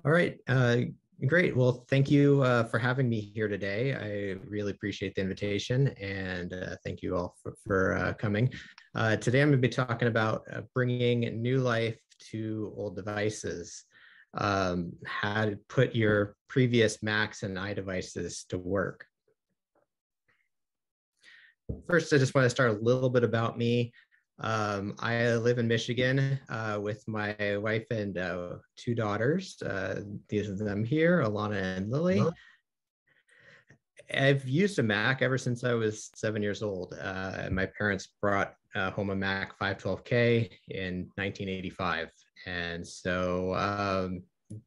All right. Great. Well, thank you for having me here today. I really appreciate the invitation and thank you all for coming. Today, I'm going to be talking about bringing new life to old devices, how to put your previous Macs and iDevices to work. First, I just want to start a little bit about me. I live in Michigan with my wife and two daughters. These are them here, Alana and Lily. I've used a Mac ever since I was 7 years old. My parents brought home a Mac 512K in 1985. And so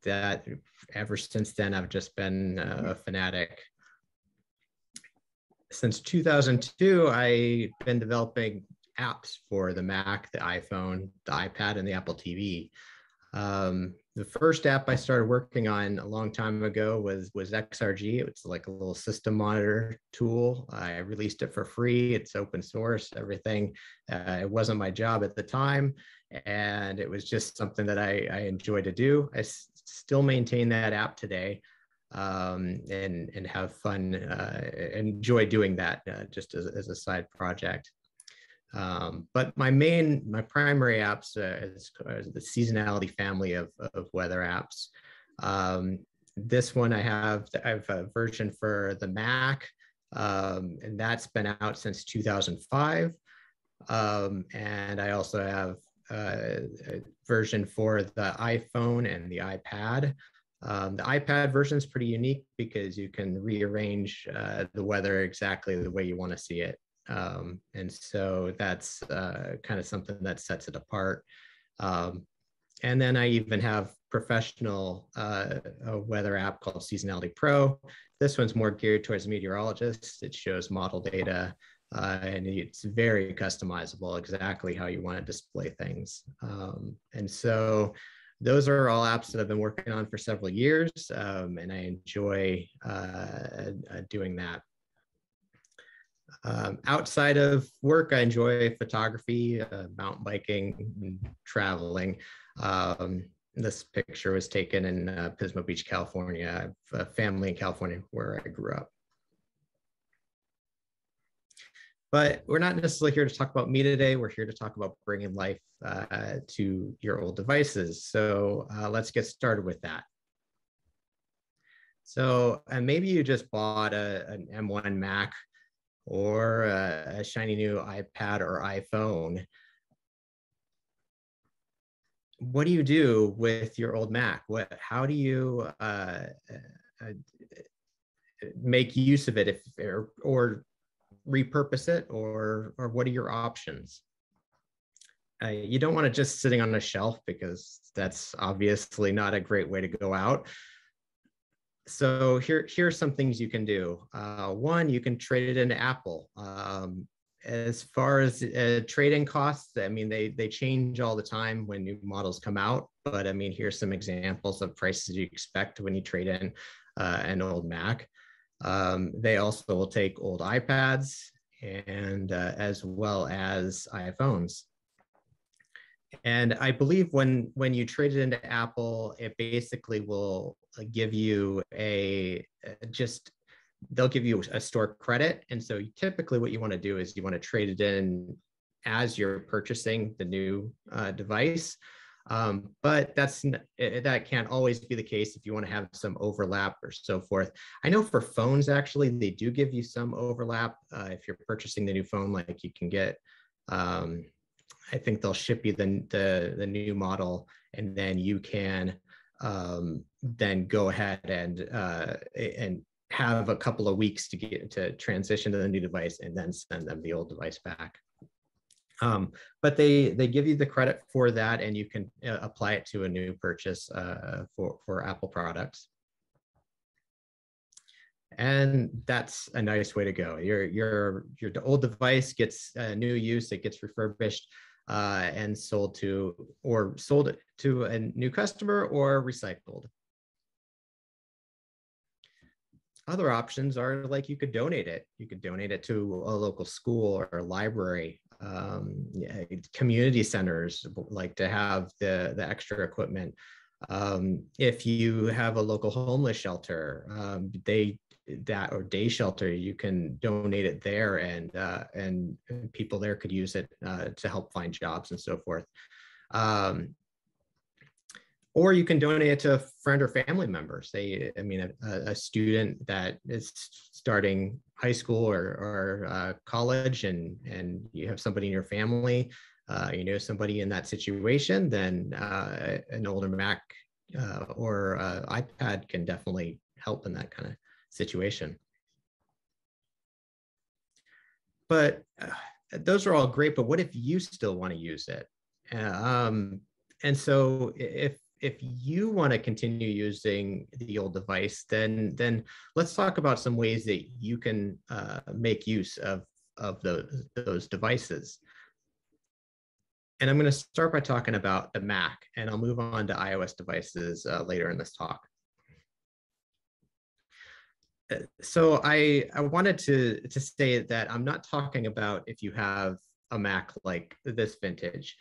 that ever since then, I've just been a fanatic. Since 2002, I've been developing apps for the Mac, the iPhone, the iPad, and the Apple TV. The first app I started working on a long time ago was XRG. It's like a little system monitor tool. I released it for free. It's open source, everything. It wasn't my job at the time, and it was just something that I enjoy to do. I still maintain that app today. And have fun, enjoy doing that just as a side project. But my primary apps is the seasonality family of weather apps. This one I have a version for the Mac, and that's been out since 2005. And I also have a version for the iPhone and the iPad. The iPad version is pretty unique because you can rearrange the weather exactly the way you want to see it. And so that's kind of something that sets it apart. And then I even have professional a weather app called Seasonality Pro. This one's more geared towards meteorologists. It shows model data and it's very customizable, exactly how you want to display things. And so those are all apps that I've been working on for several years, and I enjoy doing that. Outside of work, I enjoy photography, mountain biking, and traveling. This picture was taken in Pismo Beach, California. I have a family in California where I grew up. But we're not necessarily here to talk about me today. We're here to talk about bringing life to your old devices. So let's get started with that. So maybe you just bought an M1 Mac or a shiny new iPad or iPhone. What do you do with your old Mac? How do you make use of it or repurpose it, or what are your options? You don't want it just sitting on a shelf because that's obviously not a great way to go out. So here's some things you can do. One, you can trade it into Apple. As far as trade-in costs, I mean, they change all the time when new models come out. But I mean, here's some examples of prices you expect when you trade in an old Mac. They also will take old iPads and as well as iPhones. And I believe when you trade it into Apple, it basically will give you they'll give you a store credit. And so typically what you want to do is you want to trade it in as you're purchasing the new device. But that can't always be the case if you want to have some overlap or so forth. I know for phones, actually, they do give you some overlap. If you're purchasing the new phone, like you can get, I think they'll ship you the new model, and then you can then go ahead and have a couple of weeks to transition to the new device and then send them the old device back. But they give you the credit for that, and you can apply it to a new purchase for Apple products. And that's a nice way to go. Your old device gets new use, it gets refurbished and sold to a new customer or recycled. Other options are like you could donate it. You could donate it to a local school or a library. Community centers like to have the extra equipment. If you have a local homeless shelter, or day shelter, you can donate it there, and people there could use it to help find jobs and so forth. Or you can donate it to a friend or family member. Say, I mean, a student that is starting high school or college, and you have somebody in your family, you know, somebody in that situation, then an older Mac or iPad can definitely help in that kind of situation. But those are all great, but what if you still want to use it? And so if you want to continue using the old device, then let's talk about some ways that you can make use of those devices. And I'm going to start by talking about the Mac, and I'll move on to iOS devices later in this talk. So I wanted to say that I'm not talking about if you have a Mac like this vintage.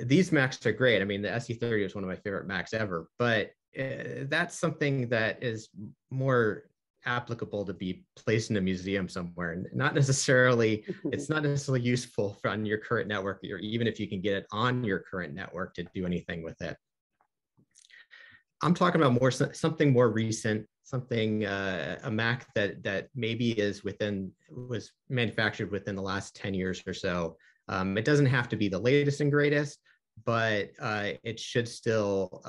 These Macs are great. I mean, the SE30 is one of my favorite Macs ever, but that's something that is more applicable to be placed in a museum somewhere, and not necessarily, it's not necessarily useful on your current network, or even if you can get it on your current network to do anything with it. I'm talking about something more recent, something a Mac that maybe was manufactured within the last 10 years or so. It doesn't have to be the latest and greatest, but it should still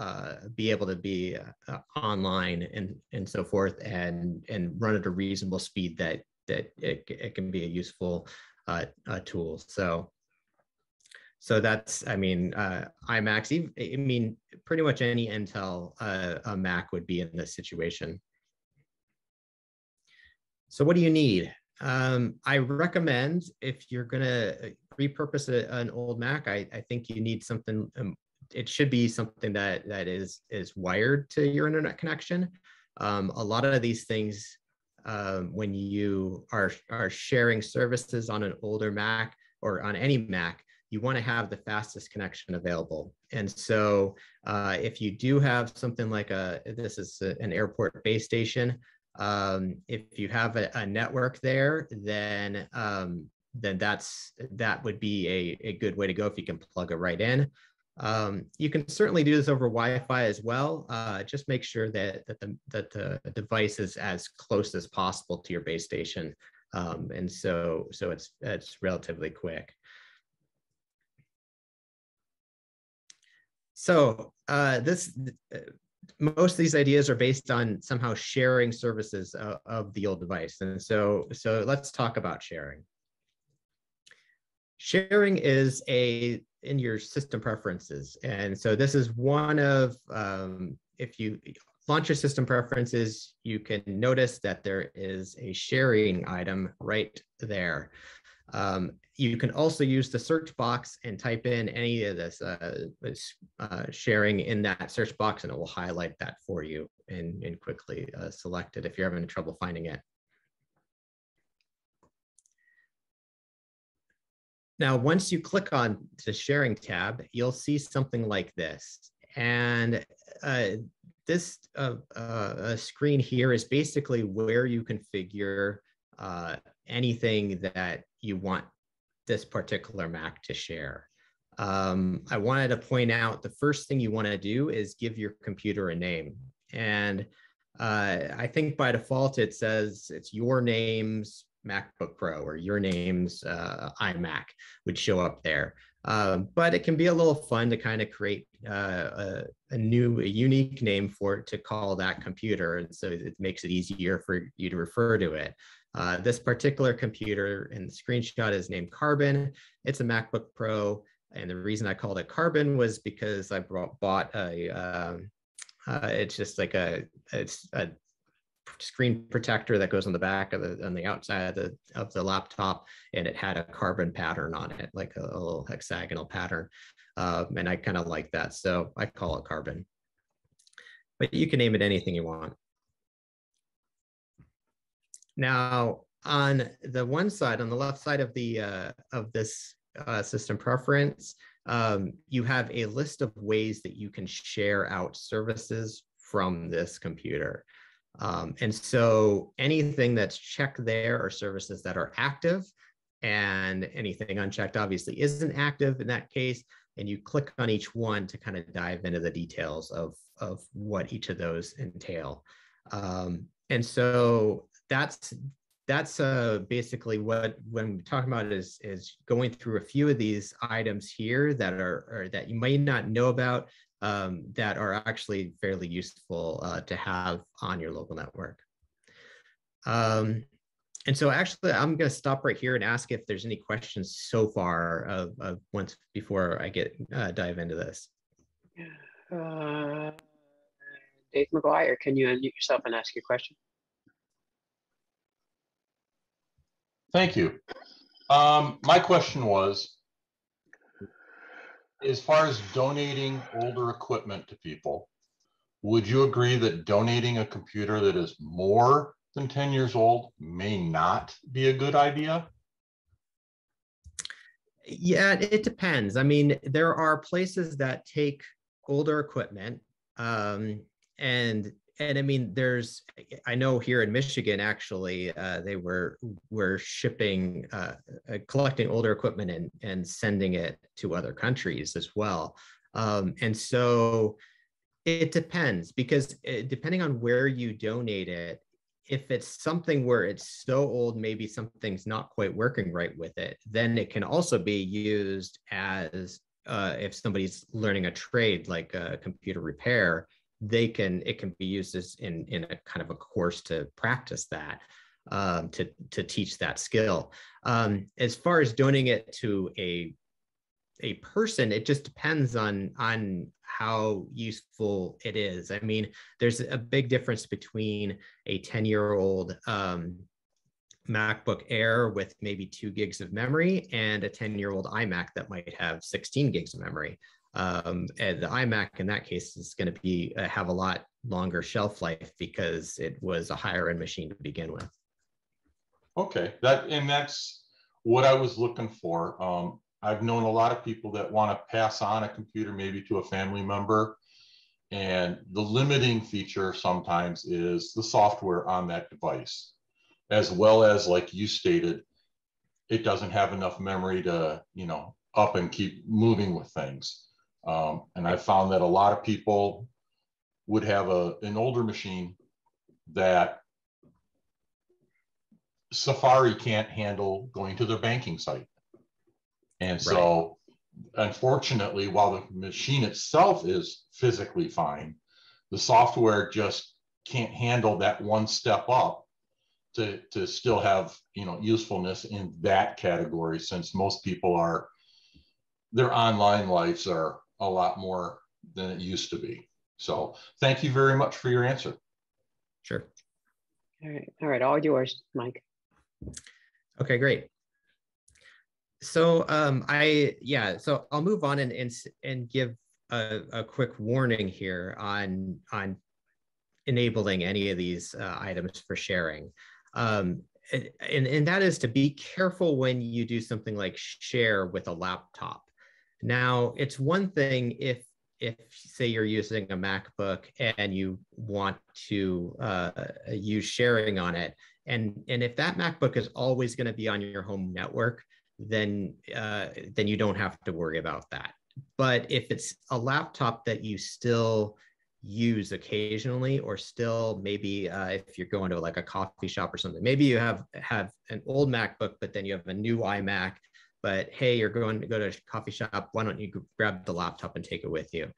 be able to be online and so forth, and run at a reasonable speed that it can be a useful tool. So that's, I mean, iMacs, I mean, pretty much any Intel Mac would be in this situation. So what do you need? I recommend, if you're gonna repurpose an old Mac, I think you need something, it should be something that is wired to your internet connection. A lot of these things, when you are sharing services on an older Mac or on any Mac, you want to have the fastest connection available. And so if you do have something like this is an airport base station, if you have a network there, then that would be a good way to go if you can plug it right in. You can certainly do this over Wi-Fi as well. Just make sure that the device is as close as possible to your base station, and so it's relatively quick. So most of these ideas are based on somehow sharing services of the old device. And so let's talk about sharing. Sharing is in your system preferences. And so this is one of, if you launch your system preferences, you can notice that there is a sharing item right there. You can also use the search box and type in any of this sharing in that search box, and it will highlight that for you and quickly select it if you're having trouble finding it. Now, once you click on the sharing tab, you'll see something like this. And this screen here is basically where you configure anything that you want this particular Mac to share. I wanted to point out the first thing you want to do is give your computer a name. And I think by default it says it's your name's MacBook Pro or your name's iMac would show up there. But it can be a little fun to kind of create a unique name for it to call that computer. And so it makes it easier for you to refer to it. This particular computer in the screenshot is named Carbon. It's a MacBook Pro. And the reason I called it Carbon was because I bought it's just like it's a screen protector that goes on the back on the outside of the laptop, and it had a carbon pattern on it, like a little hexagonal pattern. And I kind of like that, so I call it Carbon. But you can name it anything you want. Now, on the one side, on the left side of the of this system preference, you have a list of ways that you can share out services from this computer. And so anything that's checked there are services that are active, and anything unchecked obviously isn't active in that case. And you click on each one to kind of dive into the details of what each of those entail. And so that's basically what, when we talk about it, is going through a few of these items here that are that you might not know about, that are actually fairly useful to have on your local network. And so actually, I'm going to stop right here and ask if there's any questions so far once before I dive into this. Dave McGuire, can you unmute yourself and ask your question? Thank you. My question was, as far as donating older equipment to people, would you agree that donating a computer that is more than 10 years old may not be a good idea? Yeah, it depends. I mean, there are places that take older equipment, and I mean, I know here in Michigan, actually, they were shipping, collecting older equipment and sending it to other countries as well. And so it depends, because depending on where you donate it, if it's something where it's so old, maybe something's not quite working right with it, then it can also be used as, if somebody's learning a trade like computer repair, it can be used as in a kind of a course to practice that, to teach that skill. As far as donating it to a person, it just depends on how useful it is. I mean, there's a big difference between a 10-year-old MacBook Air with maybe 2 gigs of memory and a 10-year-old iMac that might have 16 gigs of memory. And the iMac in that case is going to have a lot longer shelf life because it was a higher end machine to begin with. Okay, that's what I was looking for. I've known a lot of people that want to pass on a computer maybe to a family member, and the limiting feature sometimes is the software on that device, as well as, like you stated, it doesn't have enough memory to, up and keep moving with things. And I found that a lot of people would have an older machine that Safari can't handle going to their banking site. And so, unfortunately, while the machine itself is physically fine, the software just can't handle that one step up to still have, usefulness in that category, since most people their online lives are a lot more than it used to be. So thank you very much for your answer. Sure. All right, all yours, Mike. Okay, great. So so I'll move on and give a quick warning here on enabling any of these items for sharing. And that is to be careful when you do something like share with a laptop. Now, it's one thing if say you're using a MacBook and you want to use sharing on it, and if that MacBook is always going to be on your home network, then you don't have to worry about that. But if it's a laptop that you still use occasionally, or still maybe if you're going to like a coffee shop or something, maybe you have an old MacBook, but then you have a new iMac, but hey, you're going to go to a coffee shop, why don't you grab the laptop and take it with you?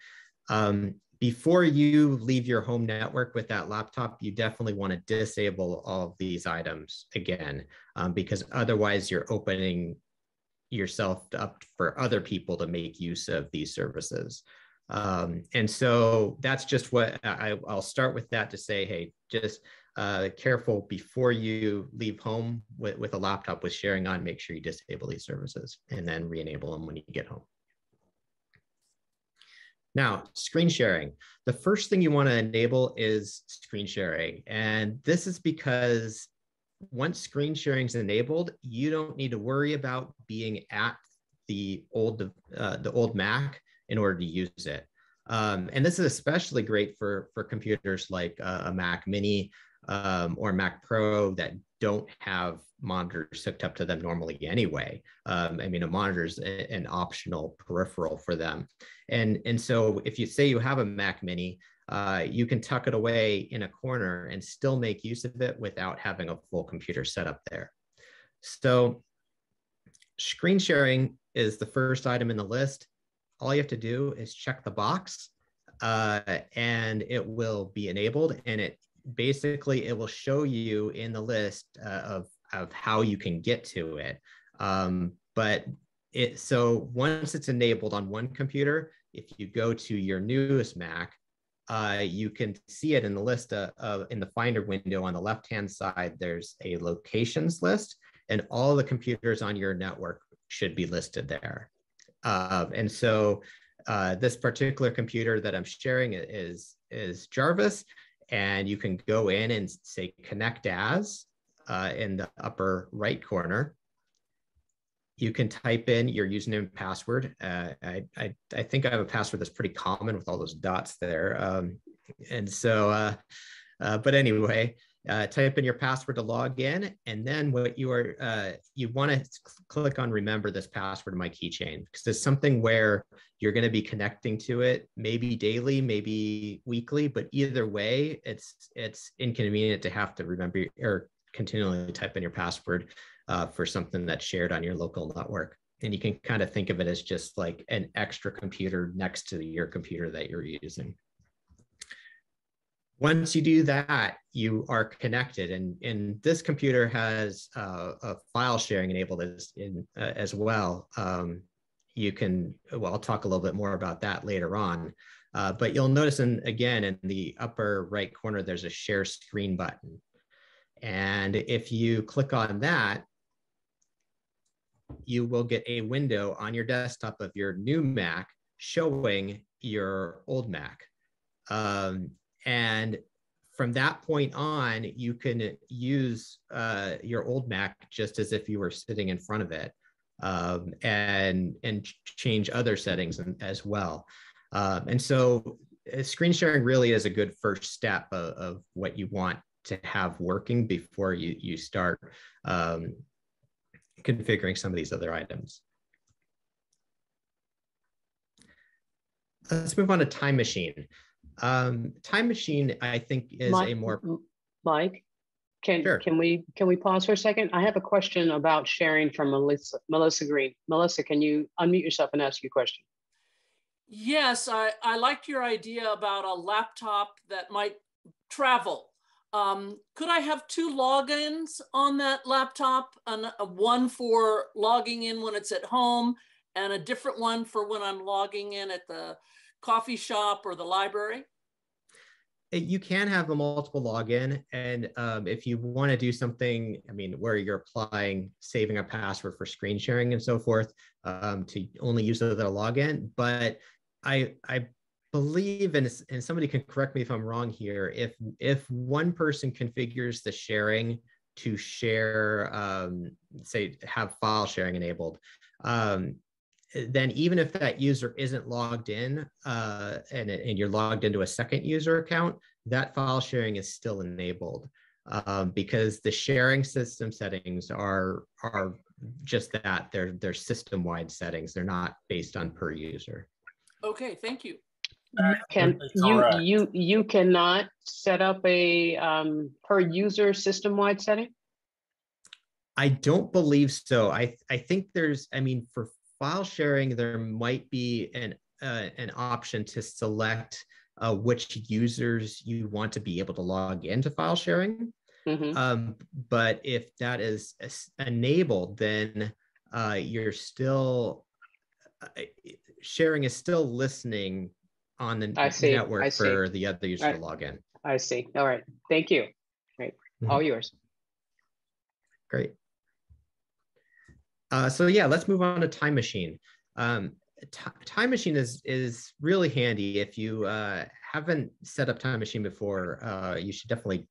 Before you leave your home network with that laptop, you definitely want to disable all of these items again, because otherwise you're opening yourself up for other people to make use of these services. And so that's just what I'll start with that to say, hey, just careful before you leave home with a laptop with sharing on, make sure you disable these services and then re-enable them when you get home. Now, screen sharing. The first thing you want to enable is screen sharing. And this is because once screen sharing is enabled, you don't need to worry about being at the old Mac in order to use it. And this is especially great for computers like a Mac Mini or Mac Pro that don't have monitors hooked up to them normally anyway. I mean, a monitor is an optional peripheral for them. And so if you say you have a Mac Mini, you can tuck it away in a corner and still make use of it without having a full computer set up there. So screen sharing is the first item in the list. All you have to do is check the box and it will be enabled, and it will show you in the list of how you can get to it. So once it's enabled on one computer, if you go to your newest Mac, you can see it in the list in the Finder window on the left-hand side. There's a locations list, and all the computers on your network should be listed there. And so this particular computer that I'm sharing is Jarvis, and you can go in and say connect as in the upper right corner. You can type in your username and password. I think I have a password that's pretty common with all those dots there. But anyway, type in your password to log in, and then what you want to click on remember this password in my keychain, because there's something where you're going to be connecting to it, maybe daily, maybe weekly, but either way, it's inconvenient to have to remember or continually type in your password for something that's shared on your local network. And you can kind of think of it as just like an extra computer next to your computer that you're using. Once you do that, you are connected, and this computer has a file sharing enabled as well. I'll talk a little bit more about that later on, but you'll notice again in the upper right corner, there's a share screen button. And if you click on that, you will get a window on your desktop of your new Mac showing your old Mac. And from that point on, you can use your old Mac just as if you were sitting in front of it, and change other settings as well. And so screen sharing really is a good first step of what you want to have working before you start configuring some of these other items. Let's move on to Time Machine. Time Machine, I think, is Mike, Sure. can we pause for a second? I have a question about sharing from Melissa Green. Melissa, can you unmute yourself and ask your question? Yes, I liked your idea about a laptop that might travel. Could I have two logins on that laptop, one for logging in when it's at home and a different one for when I'm logging in at the coffee shop or the library? You can have a multiple login, and if you want to do something, I mean, where you're saving a password for screen sharing and so forth, to only use the login. But I believe, and somebody can correct me if I'm wrong here, if one person configures the sharing to share, say, have file sharing enabled, then even if that user isn't logged in and you're logged into a second user account, that file sharing is still enabled, because the sharing system settings are just that. They're system-wide settings. They're not based on per user. Okay, thank you. You cannot set up a per user system-wide setting? I don't believe so. I think for file sharing, there might be an option to select which users you want to be able to log into file sharing. Mm-hmm. But if that is enabled, then you're still sharing is still listening on the network for the other user to log in. I see. All right. Thank you. Great. Mm-hmm. All yours. Great. So yeah, let's move on to Time Machine. Time Machine is really handy. If you haven't set up Time Machine before, you should definitely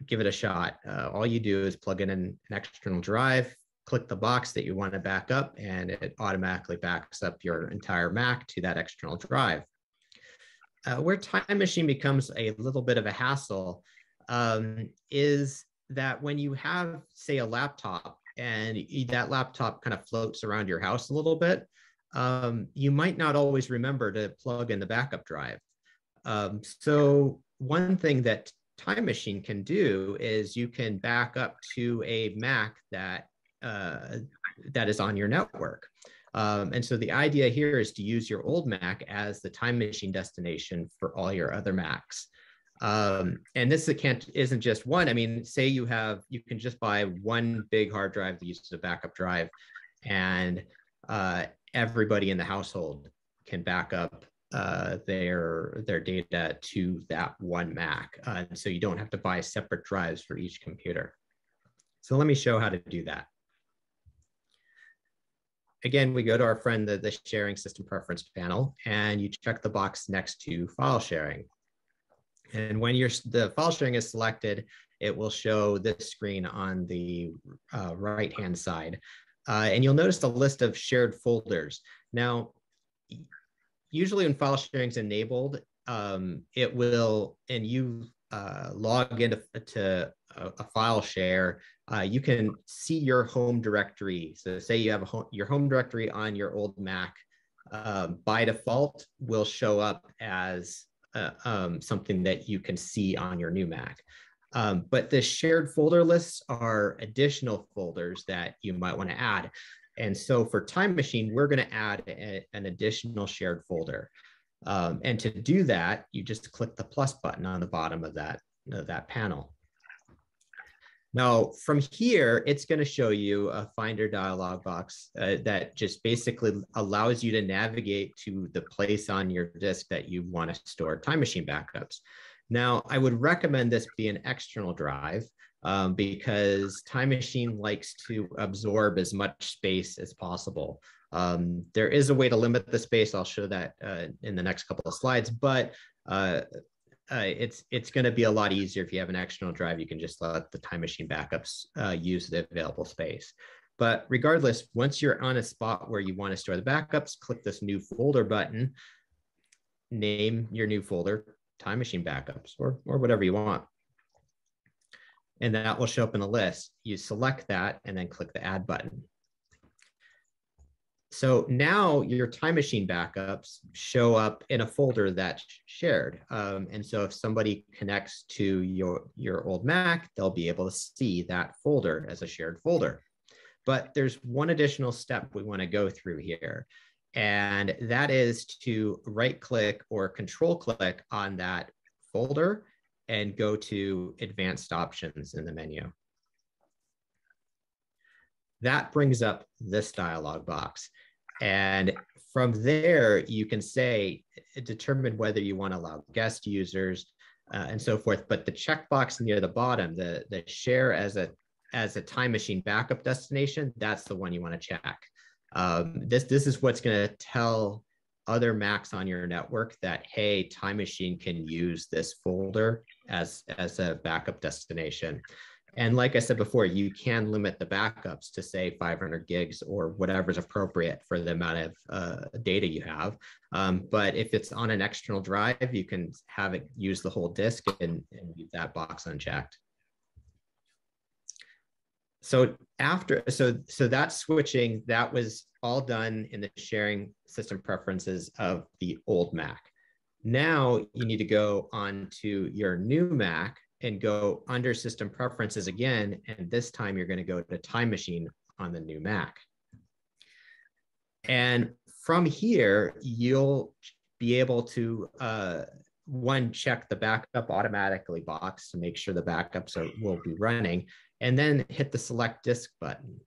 give it a shot. All you do is plug in an external drive, click the box that you want to back up, and it automatically backs up your entire Mac to that external drive. Where Time Machine becomes a little bit of a hassle is that when you have, say, a laptop, and that laptop kind of floats around your house a little bit, you might not always remember to plug in the backup drive. So one thing that Time Machine can do is you can back up to a Mac that is on your network. And so the idea here is to use your old Mac as the Time Machine destination for all your other Macs. And this isn't just one. I mean, say you can just buy one big hard drive that uses a backup drive, and everybody in the household can back up their data to that one Mac. So you don't have to buy separate drives for each computer. So let me show how to do that. Again, we go to our friend, the sharing system preference panel, and you check the box next to file sharing. And when the file sharing is selected, it will show this screen on the right-hand side. And you'll notice the list of shared folders. Now, usually when file sharing is enabled, it will, and you log into a file share, you can see your home directory. So say you have your home directory on your old Mac, by default will show up as something that you can see on your new Mac. But the shared folder lists are additional folders that you might want to add. And so for Time Machine, we're going to add an additional shared folder. And to do that, you just click the plus button on the bottom of that panel. Now, from here, it's going to show you a Finder dialog box that just basically allows you to navigate to the place on your disk that you want to store Time Machine backups. Now, I would recommend this be an external drive because Time Machine likes to absorb as much space as possible. There is a way to limit the space. I'll show that in the next couple of slides, but it's going to be a lot easier if you have an external drive. You can just let the Time Machine backups use the available space. But regardless, once you're on a spot where you want to store the backups, click this new folder button, name your new folder Time Machine backups, or whatever you want. And that will show up in a list. You select that and then click the add button. So now your Time Machine backups show up in a folder that's shared. And so if somebody connects to your old Mac, they'll be able to see that folder as a shared folder. But there's one additional step we want to go through here. And that is to right click or control click on that folder and go to advanced options in the menu. That brings up this dialog box. And from there, you can determine whether you want to allow guest users and so forth. But the checkbox near the bottom, the share as a Time Machine backup destination, that's the one you want to check. This is what's going to tell other Macs on your network that, hey, Time Machine can use this folder as a backup destination. And like I said before, you can limit the backups to say 500 gigs or whatever's appropriate for the amount of data you have. But if it's on an external drive, you can have it use the whole disk and leave that box unchecked. So that switching, that was all done in the sharing system preferences of the old Mac. Now you need to go onto your new Mac and go under system preferences again. And this time you're going to go to Time Machine on the new Mac. And from here, you'll be able to, one, check the backup automatically box to make sure the backups will be running, and then hit the select disk button.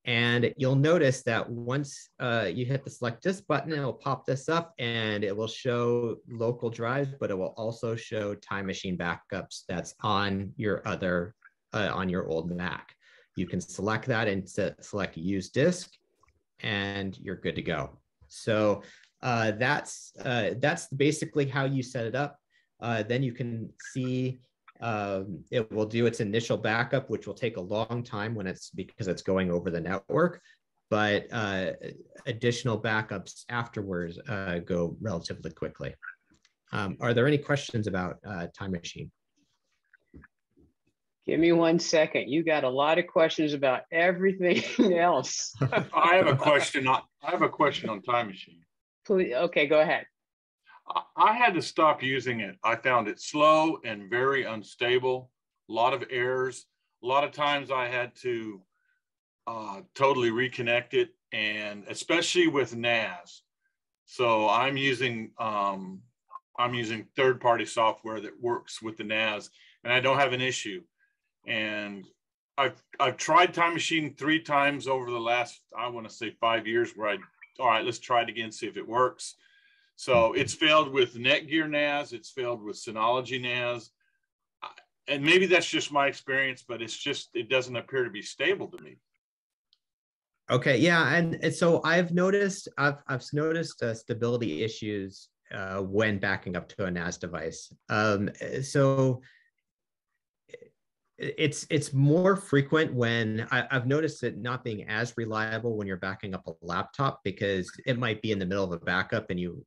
And you'll notice that once you hit the select disk button, it'll pop this up and it will show local drives, but it will also show Time Machine backups that's on your on your old Mac. You can select that and select use disk, and you're good to go. So that's basically how you set it up. Then you can see It will do its initial backup, which will take a long time because it's going over the network, but additional backups afterwards go relatively quickly. Are there any questions about Time Machine? Give me 1 second. You got a lot of questions about everything else. I have a question. I have a question on Time Machine. Please, okay, go ahead. I had to stop using it. I found it slow and very unstable. A lot of errors. A lot of times I had to totally reconnect it, and especially with NAS. So I'm using third-party software that works with the NAS, and I don't have an issue. And I've tried Time Machine 3 times over the last, I want to say 5 years, where all right, let's try it again, see if it works. So it's failed with Netgear NAS, it's failed with Synology NAS. And maybe that's just my experience, but it doesn't appear to be stable to me. Okay, yeah, and so I've noticed stability issues when backing up to a NAS device. So it's more frequent when I've noticed it not being as reliable when you're backing up a laptop, because it might be in the middle of a backup and you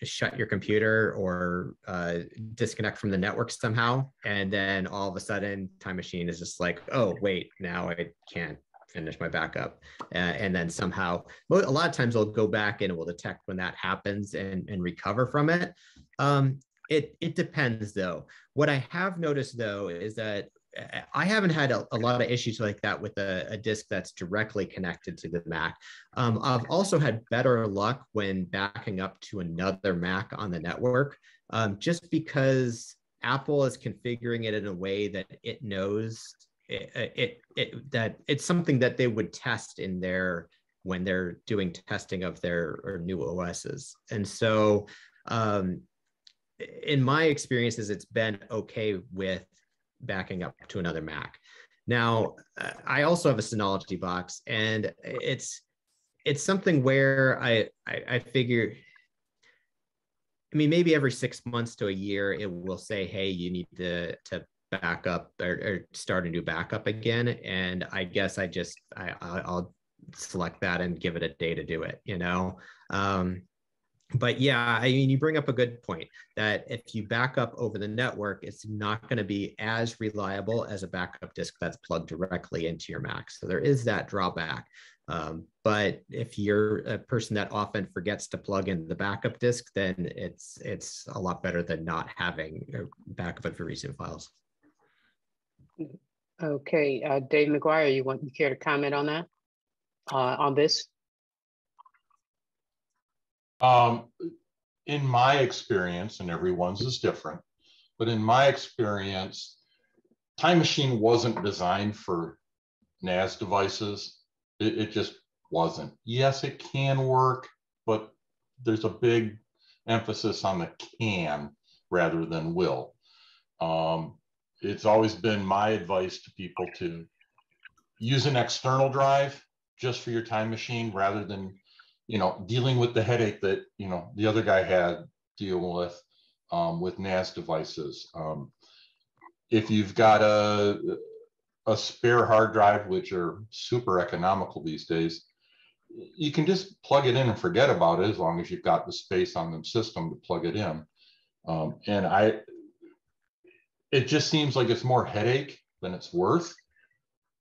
shut your computer or disconnect from the network somehow, and then all of a sudden Time Machine is just like, oh wait, now I can't finish my backup, and then somehow a lot of times I'll go back and it will detect when that happens and recover from it. It depends though. What I have noticed though is that I haven't had a lot of issues like that with a disk that's directly connected to the Mac. I've also had better luck when backing up to another Mac on the network, just because Apple is configuring it in a way that it knows that it's something that they would test when they're doing testing of their new OSs. And so in my experiences, it's been okay with backing up to another Mac. Now, I also have a Synology box, and it's something where I figure, I mean, maybe every 6 months to a year, it will say, hey, you need to back up or start a new backup again. And I guess I'll select that and give it a day to do it, you know? But yeah, I mean, you bring up a good point that if you back up over the network, it's not going to be as reliable as a backup disk that's plugged directly into your Mac. So there is that drawback. But if you're a person that often forgets to plug in the backup disk, then it's a lot better than not having a backup of your recent files. Okay, Dave McGuire, you care to comment on that, on this? In my experience, and everyone's is different, but in my experience, Time Machine wasn't designed for NAS devices. It just wasn't. Yes, it can work, but there's a big emphasis on the can rather than will. It's always been my advice to people to use an external drive just for your Time Machine rather than, you know, dealing with the headache that, you know, the other guy had deal with NAS devices. If you've got a spare hard drive, which are super economical these days, you can just plug it in and forget about it as long as you've got the space on the system to plug it in. It just seems like it's more headache than it's worth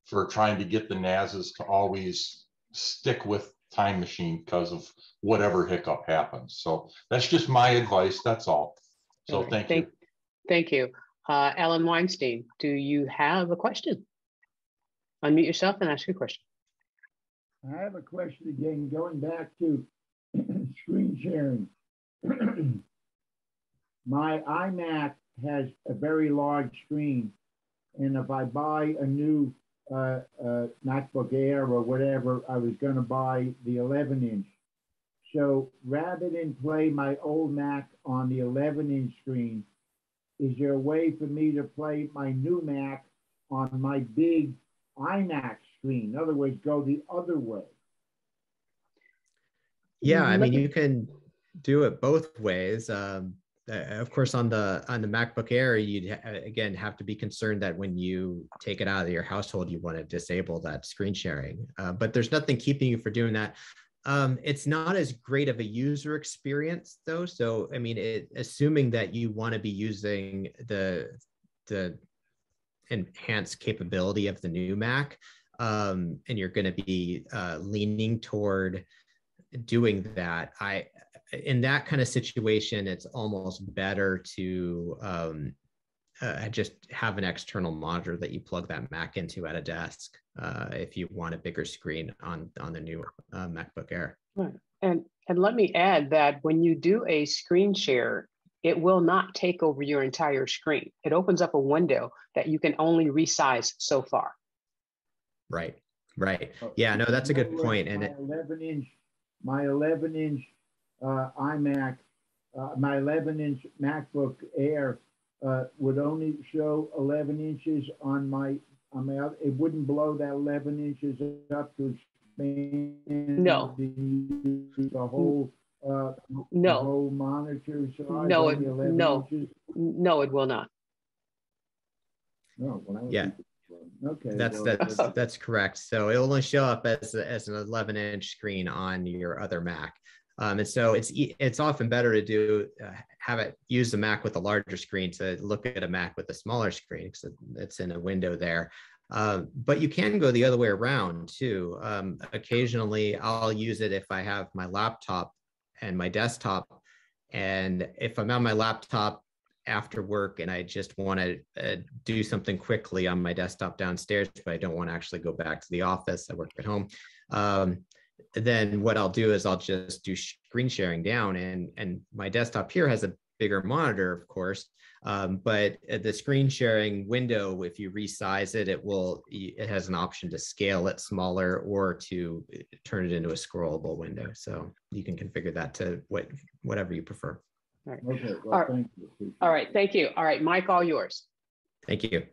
for trying to get the NASs to always stick with Time Machine because of whatever hiccup happens. So that's just my advice. That's all. So All right. thank you. Thank you. Alan Weinstein, do you have a question? Unmute yourself and ask your question. I have a question again, going back to screen sharing. My iMac has a very large screen, and if I buy a new MacBook Air or whatever, I was going to buy the 11-inch. So rather than play my old Mac on the 11-inch screen, is there a way for me to play my new Mac on my big iMac screen? In other words, go the other way. Yeah, I mean, you can do it both ways. of course, on the MacBook Air, you'd again have to be concerned that when you take it out of your household, you want to disable that screen sharing. But there's nothing keeping you from doing that. It's not as great of a user experience, though. So, I mean, assuming that you want to be using the enhanced capability of the new Mac, and you're going to be leaning toward doing that, in that kind of situation, it's almost better to just have an external monitor that you plug that Mac into at a desk if you want a bigger screen on the new MacBook Air. Right. And let me add that when you do a screen share, it will not take over your entire screen. It opens up a window that you can only resize so far. Right. Right. Yeah. No, that's a good point. And my 11-inch iMac, my 11-inch MacBook Air would only show 11 inches on my it wouldn't blow that 11 inches up to expand No. the whole No. the whole monitor size. No, only 11 inches. No, it will not. No, when I was Yeah. Okay. That's correct. So it'll only show up as an 11-inch screen on your other Mac. And so it's often better to do have it use the Mac with a larger screen to look at a Mac with a smaller screen because it's in a window there. But you can go the other way around too. Occasionally, I'll use it if I have my laptop and my desktop, and if I'm on my laptop after work and I just want to do something quickly on my desktop downstairs, but I don't want to actually go back to the office. I work at home. Then what I'll do is I'll just do screen sharing down, and my desktop here has a bigger monitor, of course, but the screen sharing window, if you resize it, it has an option to scale it smaller or to turn it into a scrollable window. So you can configure that to whatever you prefer. All right. Okay. Well, thank you. All right. Thank you. All right, Mike, all yours. Thank you.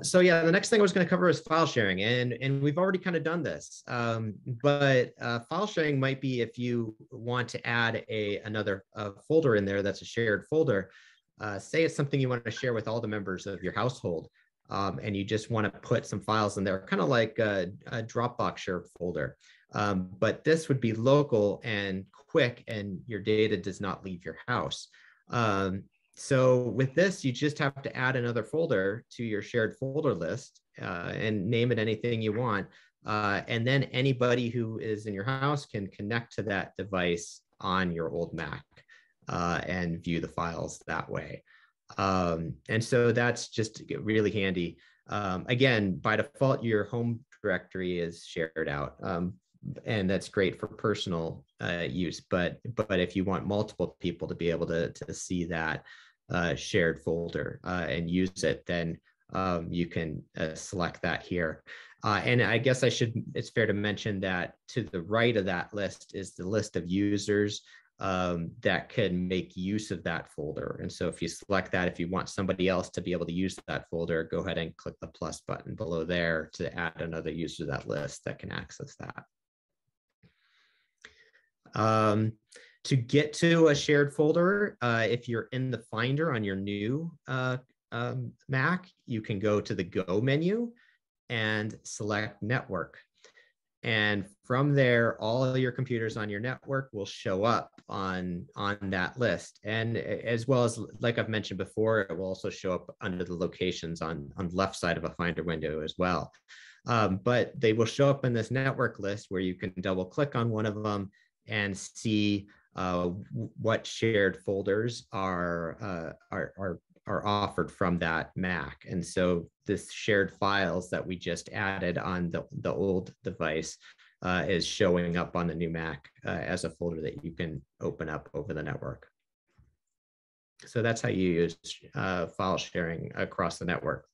So yeah, the next thing I was going to cover is file sharing, and we've already kind of done this, but file sharing might be if you want to add another folder in there that's a shared folder. Say it's something you want to share with all the members of your household, and you just want to put some files in there, kind of like a Dropbox shared folder. But this would be local and quick, and your data does not leave your house. So with this, you just have to add another folder to your shared folder list and name it anything you want. And then anybody who is in your house can connect to that device on your old Mac and view the files that way. And so that's just really handy. Again, by default, your home directory is shared out. And that's great for personal use. But if you want multiple people to be able to see that shared folder and use it, then you can select that here. And I guess it's fair to mention that to the right of that list is the list of users that can make use of that folder. And so if you select that, if you want somebody else to be able to use that folder, go ahead and click the plus button below there to add another user to that list that can access that. To get to a shared folder, if you're in the Finder on your new Mac, you can go to the Go menu and select Network. And from there, all your computers on your network will show up on that list. And as well as, like I've mentioned before, it will also show up under the locations on the left side of a Finder window as well. But they will show up in this network list where you can double click on one of them and see what shared folders are offered from that Mac. And so this shared files that we just added on the old device is showing up on the new Mac as a folder that you can open up over the network. So that's how you use file sharing across the network.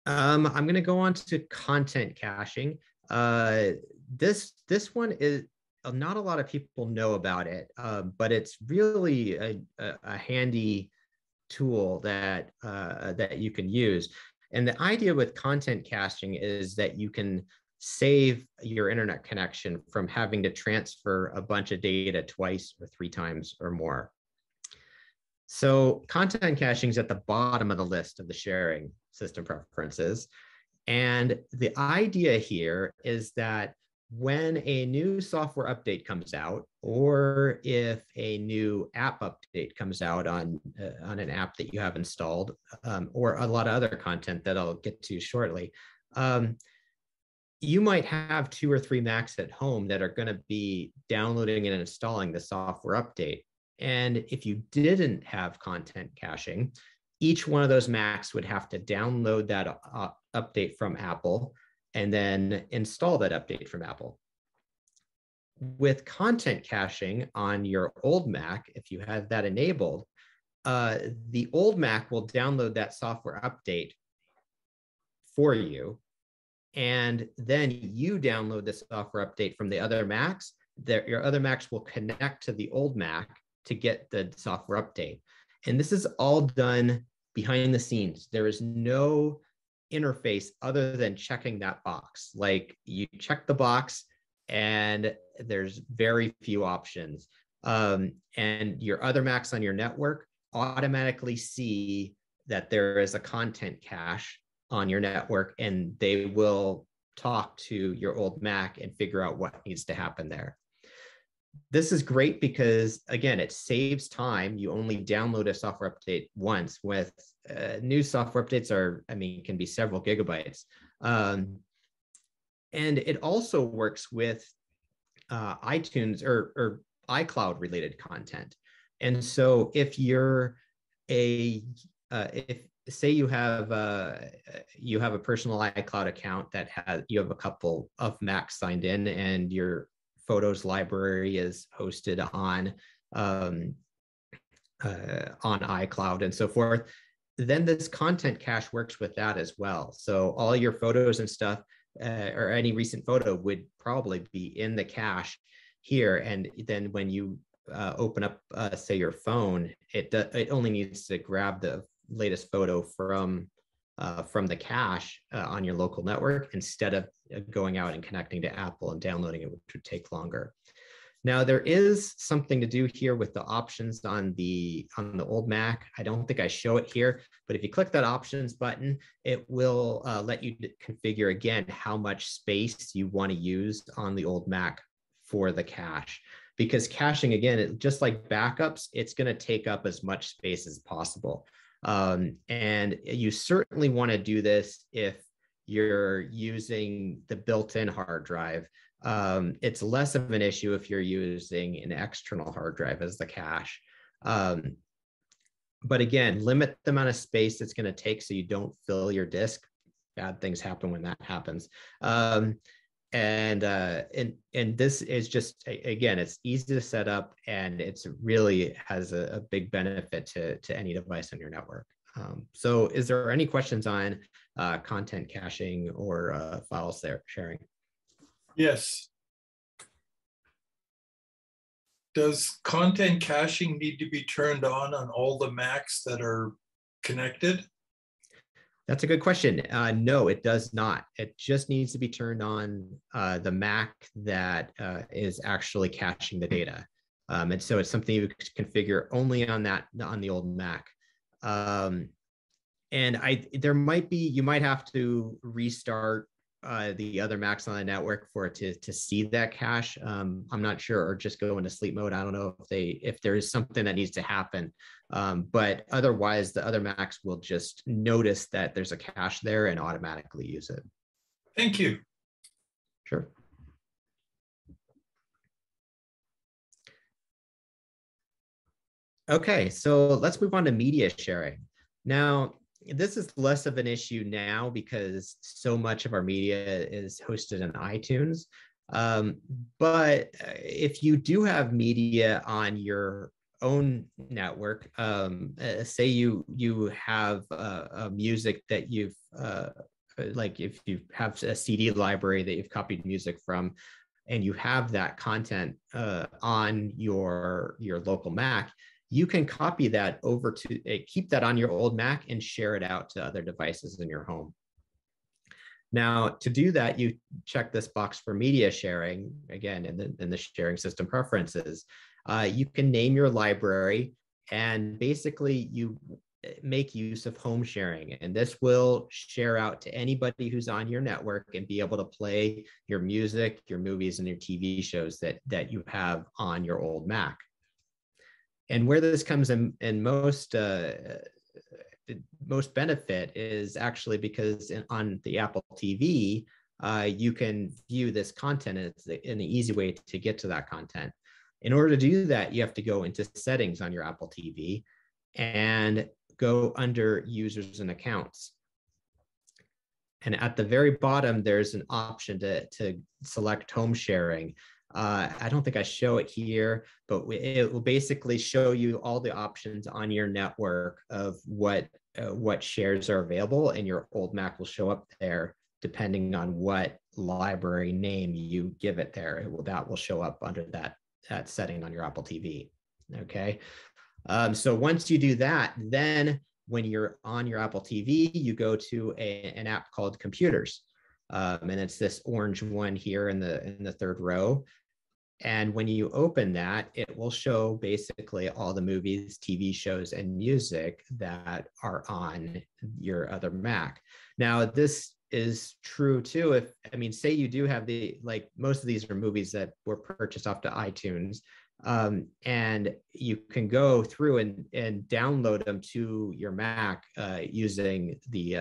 I'm going to go on to content caching. This one is not a lot of people know about it, but it's really a handy tool that you can use. And the idea with content caching is that you can save your internet connection from having to transfer a bunch of data twice or 3 times or more. So content caching is at the bottom of the list of the sharing system preferences. And the idea here is that when a new software update comes out, or if a new app update comes out on an app that you have installed, or a lot of other content that I'll get to shortly, you might have 2 or 3 Macs at home that are going to be downloading and installing the software update. And if you didn't have content caching, each one of those Macs would have to download that update from Apple and then install that update from Apple. With content caching on your old Mac, if you have that enabled, the old Mac will download that software update for you. And then you download the software update from the other Macs. Your other Macs will connect to the old Mac to get the software update. And this is all done behind the scenes. There is no interface other than checking that box. Like, you check the box and there's very few options. And your other Macs on your network automatically see that there is a content cache on your network, and they will talk to your old Mac and figure out what needs to happen there. This is great because, again, it saves time. You only download a software update once. With new software updates can be several gigabytes. And it also works with iTunes or iCloud related content. And so if you're if say you have a personal iCloud account that you have a couple of Macs signed in, and your photos library is hosted on iCloud and so forth, then this content cache works with that as well. So all your photos and stuff, or any recent photo, would probably be in the cache here. And then when you open up, say, your phone, it only needs to grab the latest photo from the cache on your local network, instead of going out and connecting to Apple and downloading it, which would take longer. Now, there is something to do here with the options on the old Mac. I don't think I show it here, but if you click that options button, it will let you configure again how much space you want to use on the old Mac for the cache. Because caching, again, just like backups, it's going to take up as much space as possible. And you certainly want to do this if you're using the built-in hard drive. It's less of an issue if you're using an external hard drive as the cache. But again, limit the amount of space it's going to take so you don't fill your disk. Bad things happen when that happens. And this is just, again, it's easy to set up, and it's really has a big benefit to any device on your network. So is there any questions on content caching or file sharing? Yes. Does content caching need to be turned on all the Macs that are connected? That's a good question. No, it does not. It just needs to be turned on the Mac that is actually caching the data. And so it's something you configure only on the old Mac. And you might have to restart the other Macs on the network for it to see that cache. I'm not sure, or just go into sleep mode. I don't know if there is something that needs to happen. But otherwise, the other Macs will just notice that there's a cache there and automatically use it. Thank you. Sure. Okay, so let's move on to media sharing. Now, this is less of an issue now because so much of our media is hosted in iTunes. But if you do have media on your own network, say you have music that you've, like if you have a CD library that you've copied music from, and you have that content on your local Mac, you can copy that over to keep that on your old Mac and share it out to other devices in your home. Now, to do that, you check this box for media sharing, again, in the sharing system preferences. You can name your library, and basically you make use of home sharing. And this will share out to anybody who's on your network and be able to play your music, your movies, and your TV shows that you have on your old Mac. And where this comes in most benefit is actually because on the Apple TV, you can view this content, and it's an easy way to get to that content. In order to do that, you have to go into settings on your Apple TV and go under users and accounts. And at the very bottom, there's an option to select home sharing. I don't think I show it here, but it will basically show you all the options on your network of what shares are available, and your old Mac will show up there depending on what library name you give it there. That will show up under that setting on your Apple TV. Okay. So once you do that, then when you're on your Apple TV, you go to an app called Computers. And it's this orange one here in the third row. And when you open that, it will show basically all the movies, TV shows, and music that are on your other Mac. Now, this is true too. Say you do have most of these are movies that were purchased off to iTunes. And you can go through and download them to your Mac using the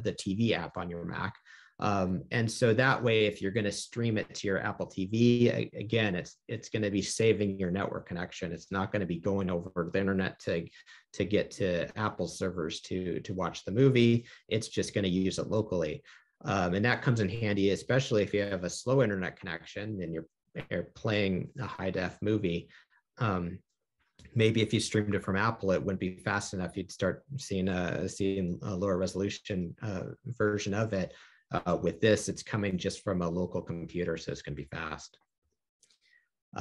TV app on your Mac. And so that way, if you're going to stream it to your Apple TV, again, it's going to be saving your network connection. It's not going to be going over the internet to get to Apple servers to watch the movie. It's just going to use it locally. And that comes in handy, especially if you have a slow internet connection and you're playing a high def movie. Maybe if you streamed it from Apple, it wouldn't be fast enough. You'd start seeing a lower resolution version of it. With this, it's coming just from a local computer, so it's going to be fast.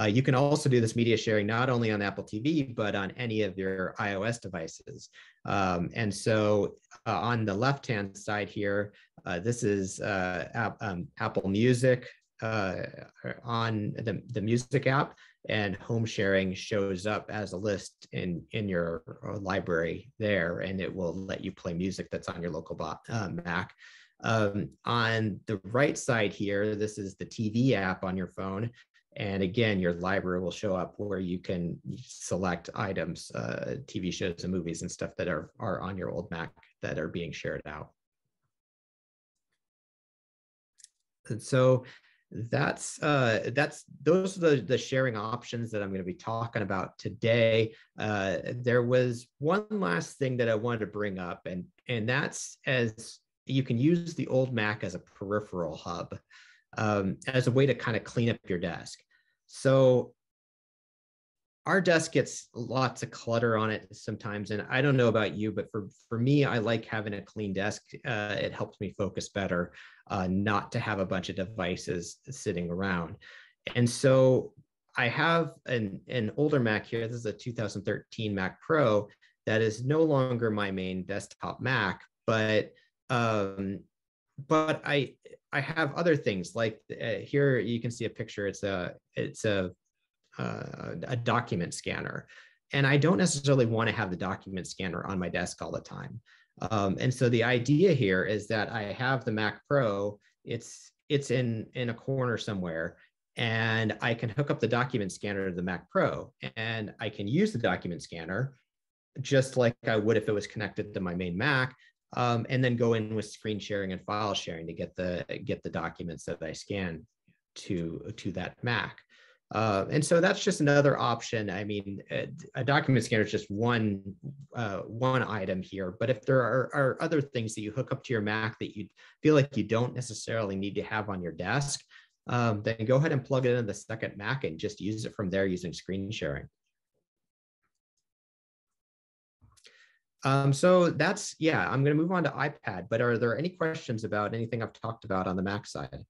You can also do this media sharing not only on Apple TV, but on any of your iOS devices. And so on the left-hand side here, this is Apple Music on the Music app, and home sharing shows up as a list in your library there, and it will let you play music that's on your local Mac. On the right side here, this is the TV app on your phone. And again, your library will show up where you can select items, TV shows and movies and stuff that are on your old Mac that are being shared out. And so those are the sharing options that I'm going to be talking about today. There was one last thing that I wanted to bring up, and that's as you can use the old Mac as a peripheral hub, as a way to kind of clean up your desk. So our desk gets lots of clutter on it sometimes, and I don't know about you, but for me, I like having a clean desk. It helps me focus better, not to have a bunch of devices sitting around. And so I have an older Mac here. This is a 2013 Mac Pro that is no longer my main desktop Mac, but I have other things like here you can see a picture. It's a document scanner, and I don't necessarily want to have the document scanner on my desk all the time. And so the idea here is that I have the Mac Pro. It's in a corner somewhere, and I can hook up the document scanner to the Mac Pro, and I can use the document scanner just like I would if it was connected to my main Mac. And then go in with screen sharing and file sharing to get the documents that I scan to that Mac. And so that's just another option. I mean, a document scanner is just one item here, but if there are other things that you hook up to your Mac that you feel like you don't necessarily need to have on your desk, then go ahead and plug it into the second Mac and just use it from there using screen sharing. So that's, yeah, I'm going to move on to iPad, but are there any questions about anything I've talked about on the Mac side?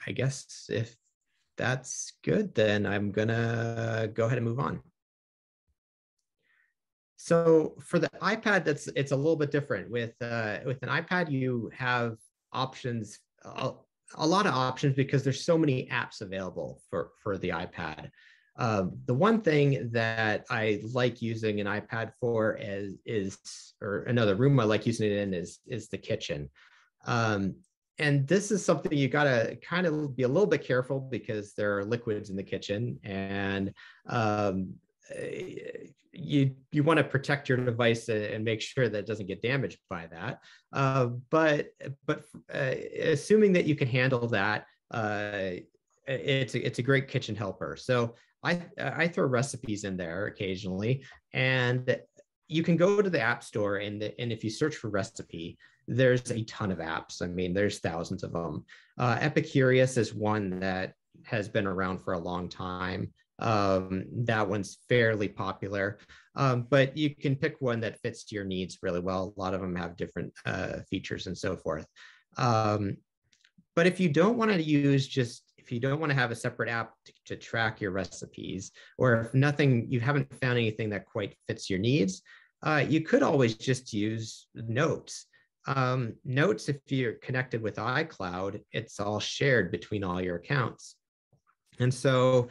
I guess if that's good, then I'm gonna go ahead and move on. So for the iPad, it's a little bit different. With an iPad, you have options, a lot of options because there's so many apps available for the iPad. The one thing that I like using an iPad for or another room I like using it in is the kitchen. And this is something you gotta kind of be a little bit careful because there are liquids in the kitchen, and you want to protect your device and make sure that it doesn't get damaged by that. But assuming that you can handle that, it's a great kitchen helper. So I throw recipes in there occasionally, and you can go to the App Store and if you search for recipe, there's a ton of apps. I mean, there's thousands of them. Epicurious is one that has been around for a long time. That one's fairly popular, but you can pick one that fits to your needs really well. A lot of them have different features and so forth. But if you don't want to if you don't want to have a separate app to track your recipes, or if you haven't found anything that quite fits your needs, you could always just use Notes. Notes, if you're connected with iCloud, it's all shared between all your accounts. And so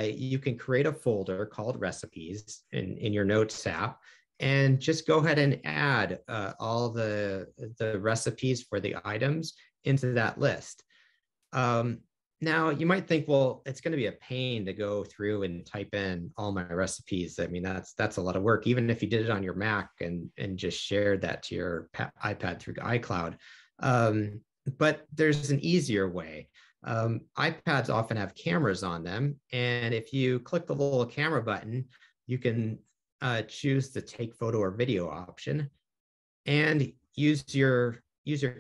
you can create a folder called recipes in your Notes app, and just go ahead and add all the recipes for the items into that list. Now you might think, well, it's going to be a pain to go through and type in all my recipes. I mean, that's a lot of work, even if you did it on your Mac and just shared that to your iPad through iCloud. But there's an easier way. iPads often have cameras on them, and if you click the little camera button, you can choose the take photo or video option and use your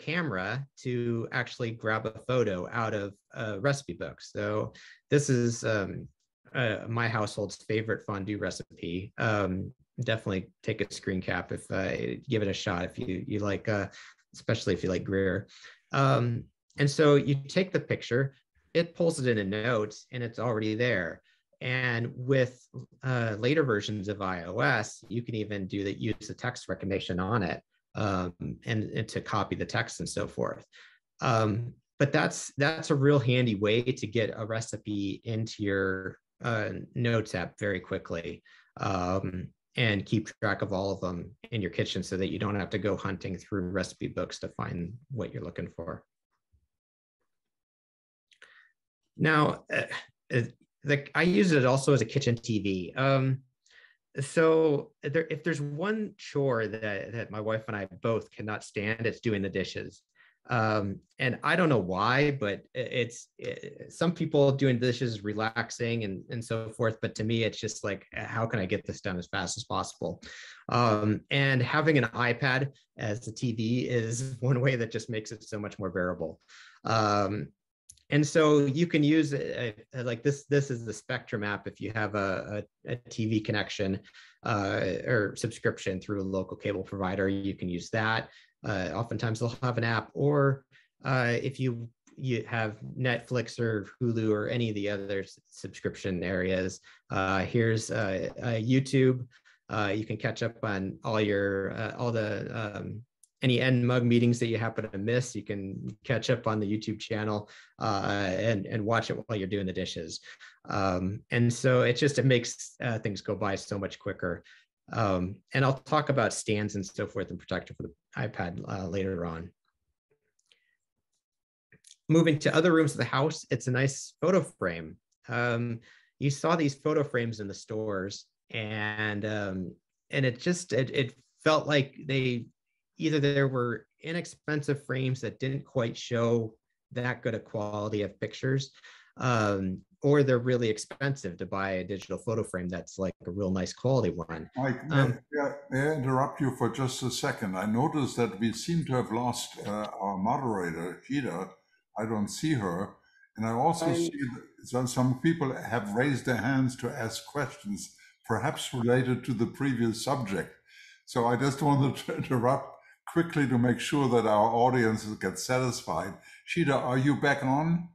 camera to actually grab a photo out of a recipe book. So this is my household's favorite fondue recipe. Definitely take a screen cap if give it a shot if you like, especially if you like Greer. And so you take the picture, it pulls it into Notes, and it's already there. And with later versions of iOS, you can even use the text recognition on it, and to copy the text and so forth. But that's a real handy way to get a recipe into your Notes app very quickly, and keep track of all of them in your kitchen so that you don't have to go hunting through recipe books to find what you're looking for. Now, I use it also as a kitchen TV. So if there's one chore that my wife and I both cannot stand, it's doing the dishes. And I don't know why, but some people doing dishes is relaxing and so forth. But to me, it's just like, how can I get this done as fast as possible? And having an iPad as a TV is one way that just makes it so much more bearable. And so you can use like this is the Spectrum app if you have a TV connection or subscription through a local cable provider. You can use that. Oftentimes they'll have an app, or if you have Netflix or Hulu or any of the other subscription areas, here's YouTube. You can catch up on all the any NMUG meetings that you happen to miss. You can catch up on the YouTube channel and watch it while you're doing the dishes. And so it makes things go by so much quicker. And I'll talk about stands and so forth and protector for the iPad later on. Moving to other rooms of the house, it's a nice photo frame. You saw these photo frames in the stores, and it felt like either there were inexpensive frames that didn't quite show that good a quality of pictures, or they're really expensive to buy a digital photo frame that's like a real nice quality one. Mike, may I interrupt you for just a second? I noticed that we seem to have lost our moderator, Gita. I don't see her. And I also see that some people have raised their hands to ask questions, perhaps related to the previous subject. So I just wanted to interrupt quickly to make sure that our audience gets satisfied. Sheeta, are you back on?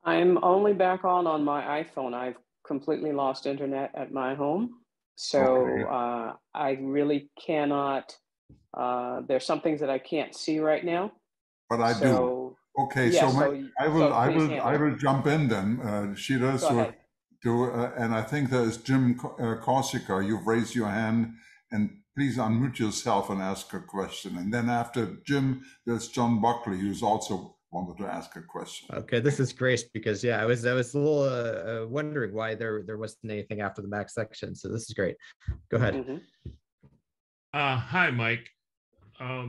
I'm only back on my iPhone. I've completely lost internet at my home. So I really cannot, there's some things that I can't see right now. But I do. Okay, yeah, so I will jump in then, Sheila. Go ahead. And I think there is Jim Corsica. You've raised your hand, and please unmute yourself and ask a question. And then after Jim, there's John Buckley, who's also wanted to ask a question. Okay, this is great because I was a little wondering why there wasn't anything after the Mac section. So this is great. Go ahead. Mm-hmm. Hi, Mike. A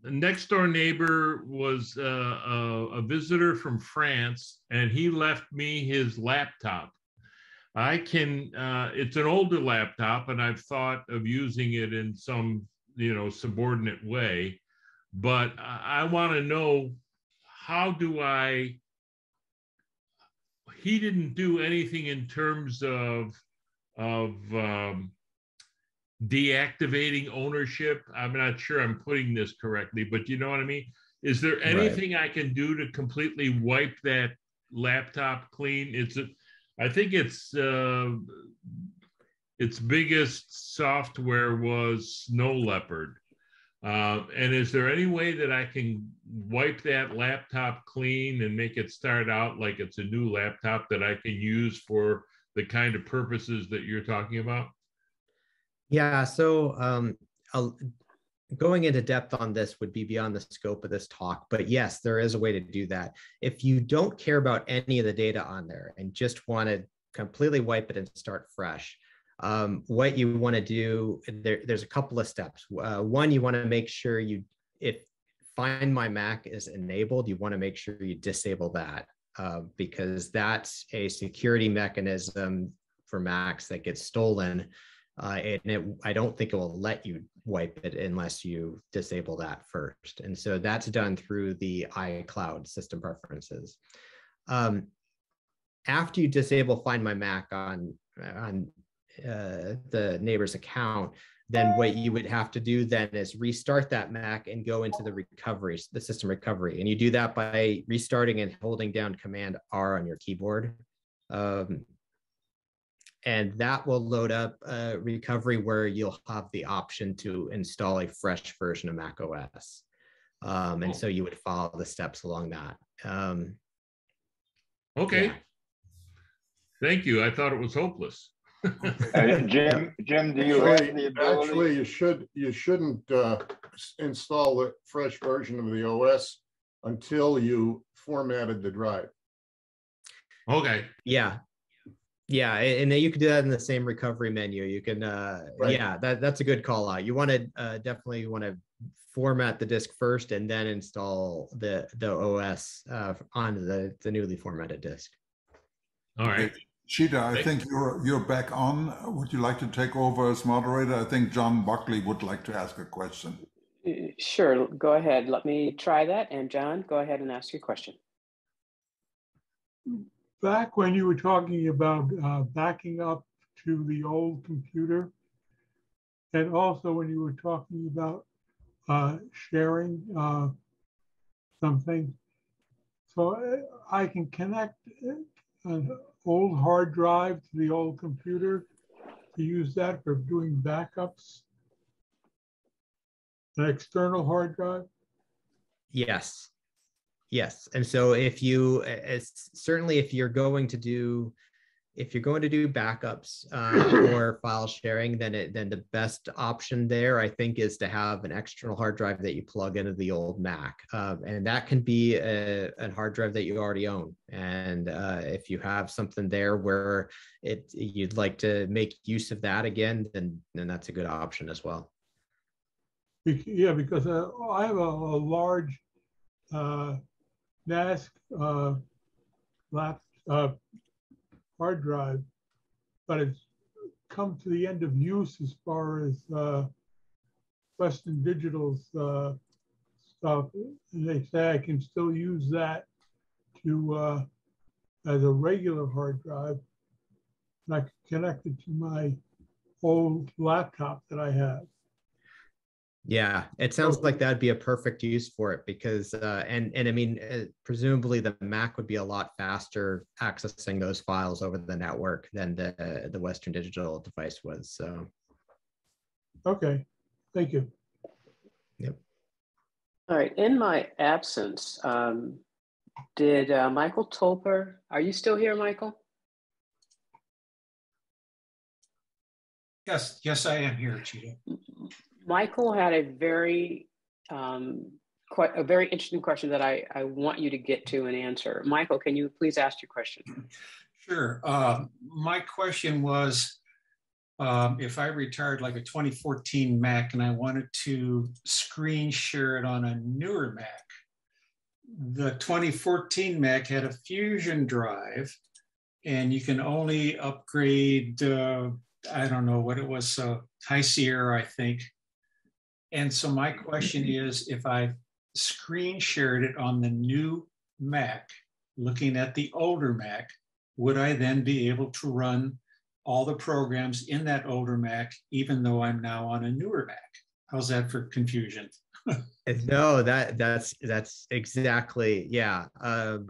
next door neighbor was a visitor from France, and he left me his laptop. It's an older laptop, and I've thought of using it in some, subordinate way, but I want to know, he didn't do anything in terms of deactivating ownership. I'm not sure I'm putting this correctly, but you know what I mean? Is there anything I can do to completely wipe that laptop clean? I think its biggest software was Snow Leopard. And is there any way that I can wipe that laptop clean and make it start out like it's a new laptop that I can use for the kind of purposes that you're talking about? Yeah, so going into depth on this would be beyond the scope of this talk, but yes, there is a way to do that. If you don't care about any of the data on there and just want to completely wipe it and start fresh, what you want to do, there's a couple of steps. One, you want to make sure if Find My Mac is enabled, you want to make sure you disable that because that's a security mechanism for Macs that gets stolen. And I don't think it will let you wipe it unless you disable that first. And so that's done through the iCloud system preferences. After you disable Find My Mac on the neighbor's account, then what you would have to do then is restart that Mac and go into the system recovery. And you do that by restarting and holding down Command R on your keyboard. And that will load up a recovery where you'll have the option to install a fresh version of Mac OS. And so you would follow the steps along that. Okay. Yeah. Thank you. I thought it was hopeless. Jim, do you have the ability? Actually, you shouldn't install the fresh version of the OS until you formatted the drive. Okay. Yeah. Yeah, and then you can do that in the same recovery menu. You can, yeah, that's a good call out. You want to definitely want to format the disk first and then install the OS onto the newly formatted disk. All right. Sheeta, I think you're back on. Would you like to take over as moderator? I think John Buckley would like to ask a question. Sure, go ahead. Let me try that. And John, go ahead and ask your question. Back when you were talking about backing up to the old computer, and also when you were talking about sharing something, so I can connect an old hard drive to the old computer to use that for doing backups, an external hard drive? Yes. Yes, and so if you certainly if you're going to do backups or file sharing, then the best option there I think is to have an external hard drive that you plug into the old Mac, and that can be a hard drive that you already own. And if you have something there where you'd like to make use of that again, then that's a good option as well. Yeah, because I have a large NAS hard drive, but it's come to the end of use as far as Western Digital's stuff. And they say I can still use that to as a regular hard drive, and I can connect it to my old laptop that I have. Yeah, it sounds like that'd be a perfect use for it because, and I mean, presumably the Mac would be a lot faster accessing those files over the network than the Western Digital device was. So, okay, thank you. yep. All right. In my absence, did Michael Tolper? Are you still here, Michael? Yes, I am here, Cheetah. Michael had a very interesting question that I want you to get to and answer. Michael, can you please ask your question? Sure. My question was, if I retired like a 2014 Mac and I wanted to screen share it on a newer Mac, the 2014 Mac had a Fusion drive, and you can only upgrade, I don't know what it was, High Sierra, I think. And so my question is, if I screen shared it on the new Mac, looking at the older Mac, would I then be able to run all the programs in that older Mac, even though I'm now on a newer Mac? How's that for confusion? No, that's exactly, yeah. And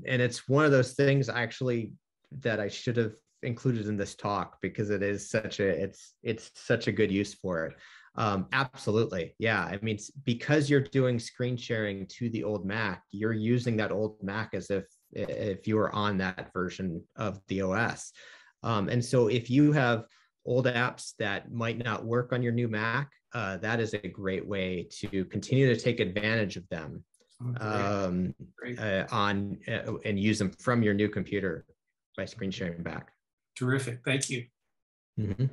it's one of those things actually that I should have included in this talk because it is such a good use for it. Absolutely. Yeah. I mean, because you're doing screen sharing to the old Mac, you're using that old Mac as if you were on that version of the OS. And so if you have old apps that might not work on your new Mac, that is a great way to continue to take advantage of them and use them from your new computer by screen sharing back. Terrific. Thank you. Mm-hmm.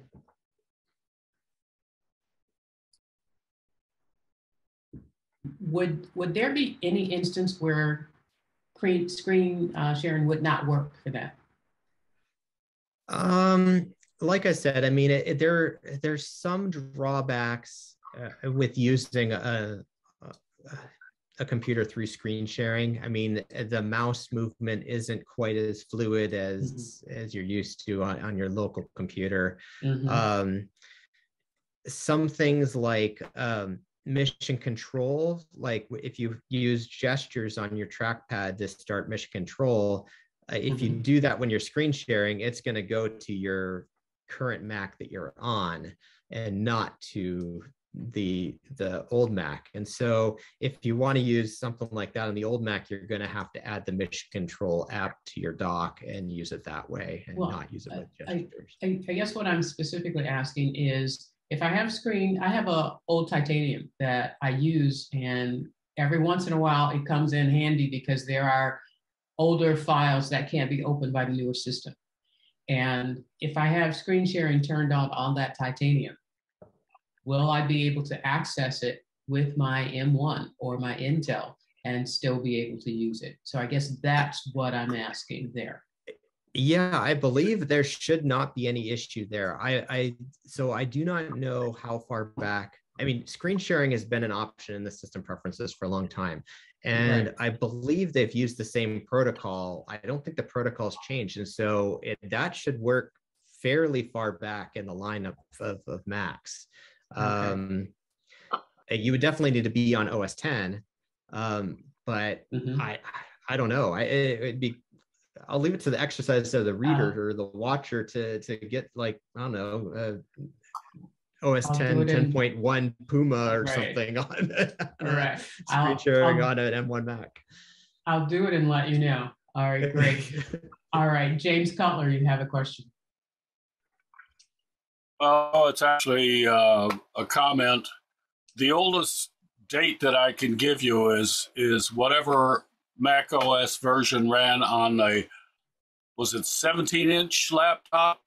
Would there be any instance where screen sharing would not work for that? Like I said, I mean, there's some drawbacks with using a computer through screen sharing. I mean, the mouse movement isn't quite as fluid as you're used to on your local computer. Some things like mission control, like if you use gestures on your trackpad to start mission control, if you do that when you're screen sharing, it's going to go to your current Mac that you're on and not to the old Mac. And so if you want to use something like that on the old Mac, you're going to have to add the mission control app to your dock and use it that way and not use it with gestures. I guess what I'm specifically asking is, if I have I have a old titanium that I use, and every once in a while it comes in handy because there are older files that can't be opened by the newer system. And if I have screen sharing turned on that titanium, will I be able to access it with my M1 or my Intel and still be able to use it? So I guess that's what I'm asking there. Yeah, I believe there should not be any issue there. So I do not know how far back. I mean, screen sharing has been an option in the system preferences for a long time. And I believe they've used the same protocol. I don't think the protocol's changed. And so that should work fairly far back in the lineup of Macs. You would definitely need to be on OS 10. But I don't know. It'd be, I'll leave it to the exercise of the reader or the watcher to get, like, I don't know, OS 10, 10.1 Puma or something on screen sharing on an M1 Mac. I'll do it and let you know. All right, great. All right, James Cutler, you have a question. Oh, it's actually a comment. The oldest date that I can give you is whatever Mac OS version ran on was it 17-inch laptop?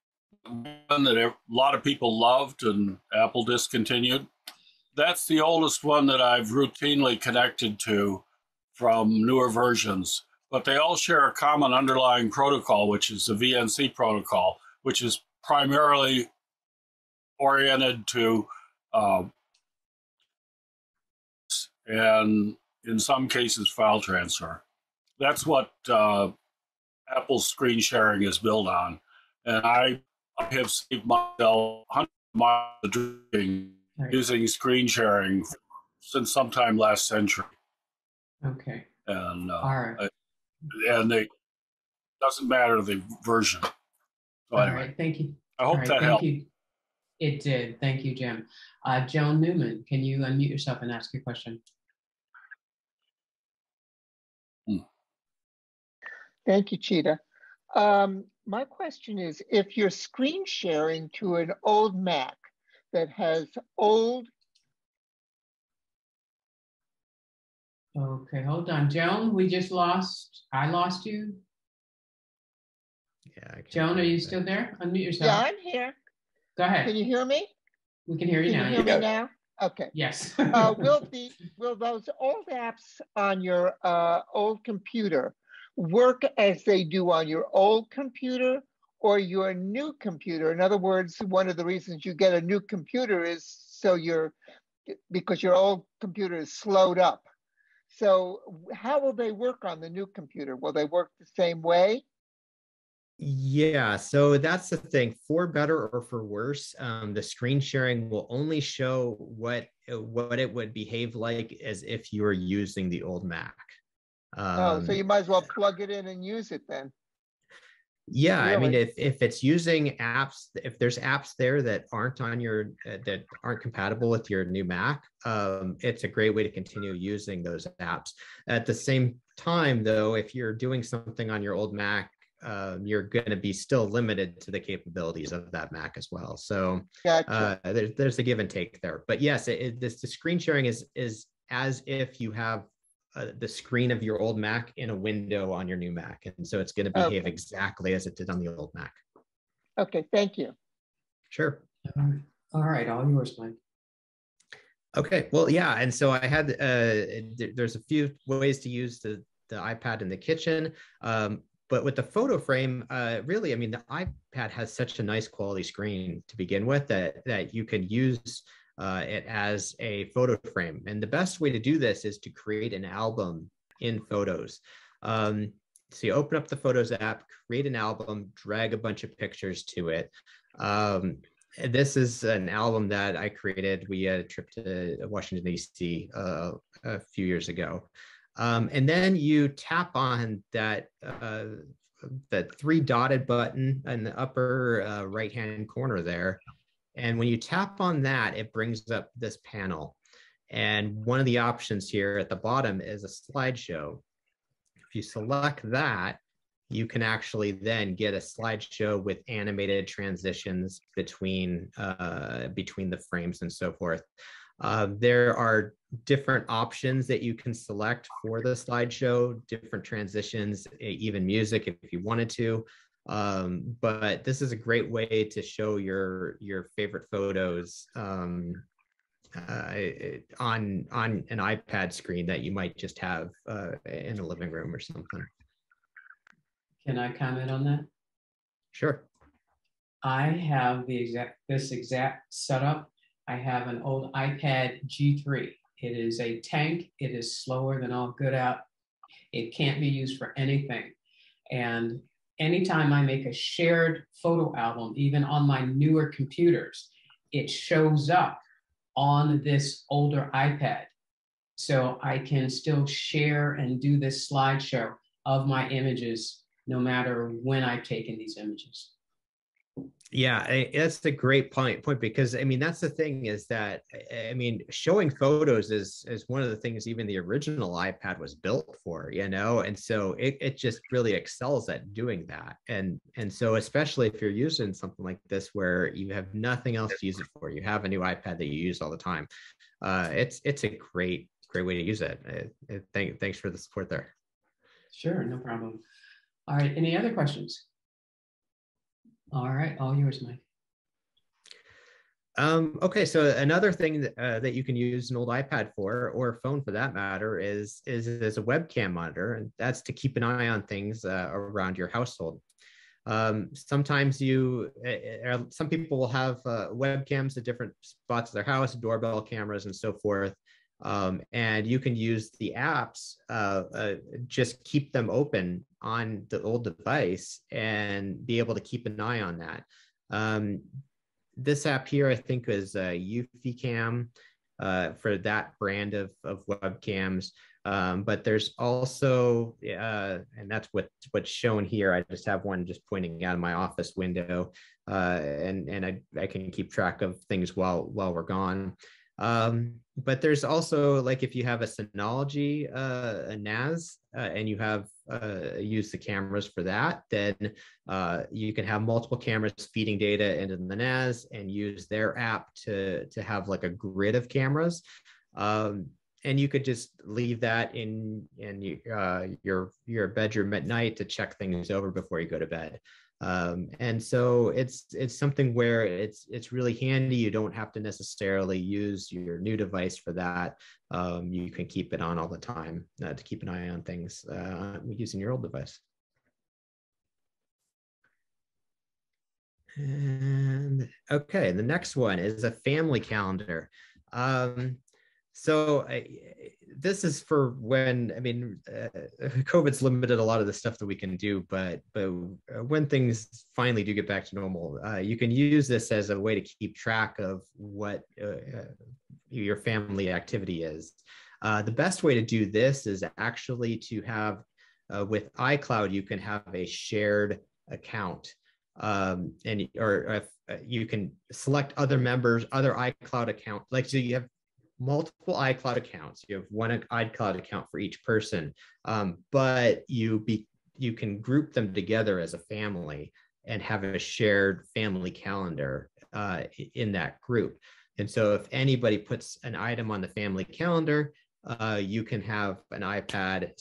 One that a lot of people loved and Apple discontinued. That's the oldest one that I've routinely connected to from newer versions. But they all share a common underlying protocol, which is the VNC protocol, which is primarily oriented to and in some cases file transfer. That's what Apple's screen sharing is built on. And I have saved myself hundreds of miles of driving using screen sharing since sometime last century. Okay. And All right. and they doesn't matter the version. So All anyway, right. Thank you. I hope that helped. You. It did. Thank you, Jim. Joan Newman, can you unmute yourself and ask your question? Thank you, Cheetah. My question is, if you're screen sharing to an old Mac that has old... Okay, hold on. Joan, I lost you. Yeah. Joan, are you still there? Unmute yourself. Yeah, I'm here. Go ahead. Can you hear me? We can hear you now. Can you hear me now? Okay. Yes. Will those old apps on your old computer work as they do on your old computer or your new computer? In other words, one of the reasons you get a new computer is because your old computer is slowed up. So how will they work on the new computer? Will they work the same way? Yeah, so that's the thing. For better or for worse, the screen sharing will only show what it would behave like as if you were using the old Mac. So you might as well plug it in and use it then. Yeah, really? I mean, if it's using apps, if there's apps there that aren't on your that aren't compatible with your new Mac, it's a great way to continue using those apps. At the same time, though, if you're doing something on your old Mac, you're going to be still limited to the capabilities of that Mac as well. So gotcha. There's a give and take there. But yes, the screen sharing is as if you have the screen of your old Mac in a window on your new Mac. And so it's going to behave exactly as it did on the old Mac. Okay, thank you. Sure. All right, all yours, Mike. Okay, well, yeah. And so I had, there's a few ways to use the iPad in the kitchen. But with the photo frame, really, I mean, the iPad has such a nice quality screen to begin with that you can use it as a photo frame. And the best way to do this is to create an album in Photos. So you open up the Photos app, create an album, drag a bunch of pictures to it. This is an album that I created. We had a trip to Washington, D.C. A few years ago. And then you tap on that three dotted button in the upper right-hand corner there. And when you tap on that, it brings up this panel. And one of the options here at the bottom is a slideshow. If you select that, you can actually then get a slideshow with animated transitions between the frames and so forth. There are different options that you can select for the slideshow, different transitions, even music if you wanted to. But this is a great way to show your favorite photos on an iPad screen that you might just have in a living room or something. Can I comment on that? Sure. I have this exact setup. I have an old iPad G3. It is a tank. It is slower than all get out. It can't be used for anything. And anytime I make a shared photo album, even on my newer computers, it shows up on this older iPad. So I can still share and do this slideshow of my images, no matter when I've taken these images. Yeah, that's a great point because I mean that's the thing is that I mean showing photos is one of the things even the original iPad was built for, you know, and so it just really excels at doing that. And so especially if you're using something like this where you have nothing else to use it for, you have a new iPad that you use all the time. It's a great way to use it. Thanks for the support there. Sure, no problem. All right, any other questions? All right, all yours, Mike. Okay, so another thing that you can use an old iPad for, or phone for that matter, is as a webcam monitor, and that's to keep an eye on things around your household. Sometimes some people will have webcams at different spots of their house, doorbell cameras, and so forth. And you can use the apps, just keep them open on the old device and be able to keep an eye on that. this app here, I think, is UfiCam for that brand of webcams. But there's also, and that's what's shown here. I just have one just pointing out of my office window, and I can keep track of things while we're gone. But there's also, like, if you have a Synology, a NAS, and you have use the cameras for that, then you can have multiple cameras feeding data into the NAS and use their app to have like a grid of cameras. And you could just leave that in your bedroom at night to check things over before you go to bed. And so it's something where it's really handy. You don't have to necessarily use your new device for that. You can keep it on all the time to keep an eye on things using your old device. And okay, the next one is a family calendar. So this is for when, I mean, COVID's limited a lot of the stuff that we can do, but when things finally do get back to normal, you can use this as a way to keep track of what your family activity is. The best way to do this is actually to have, with iCloud, you can have a shared account. Or if you can select other members, other iCloud account, like, so you have multiple iCloud accounts. You have one iCloud account for each person, but you can group them together as a family and have a shared family calendar in that group. And so if anybody puts an item on the family calendar, you can have an iPad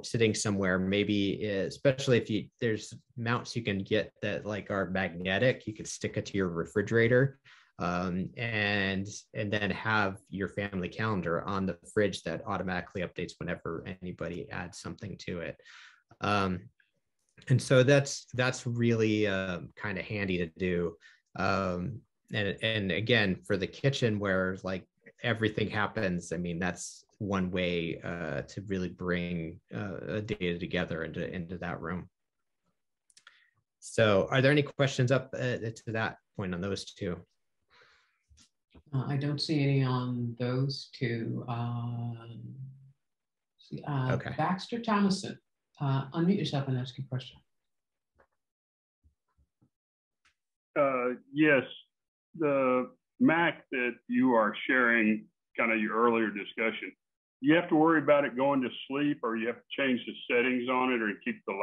sitting somewhere, maybe, especially if there's mounts you can get that like are magnetic, you can stick it to your refrigerator. And then have your family calendar on the fridge that automatically updates whenever anybody adds something to it. And so that's really kind of handy to do. And again, for the kitchen where like everything happens, I mean, that's one way to really bring data together into that room. So are there any questions up to that point on those two? I don't see any on those two. Okay. Baxter Thomason, unmute yourself and ask your question. Yes, the Mac that you are sharing, kind of your earlier discussion, you have to worry about it going to sleep, or you have to change the settings on it, or keep the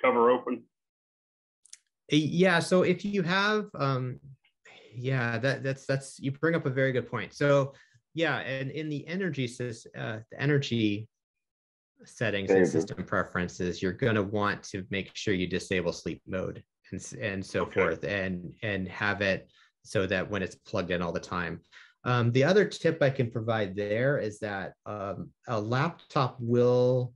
cover open? Yeah, so if you have, yeah, that's you bring up a very good point. So yeah, and in the energy settings and system preferences, you're going to want to make sure you disable sleep mode and so forth, and have it so that when it's plugged in all the time. The other tip I can provide there is that a laptop will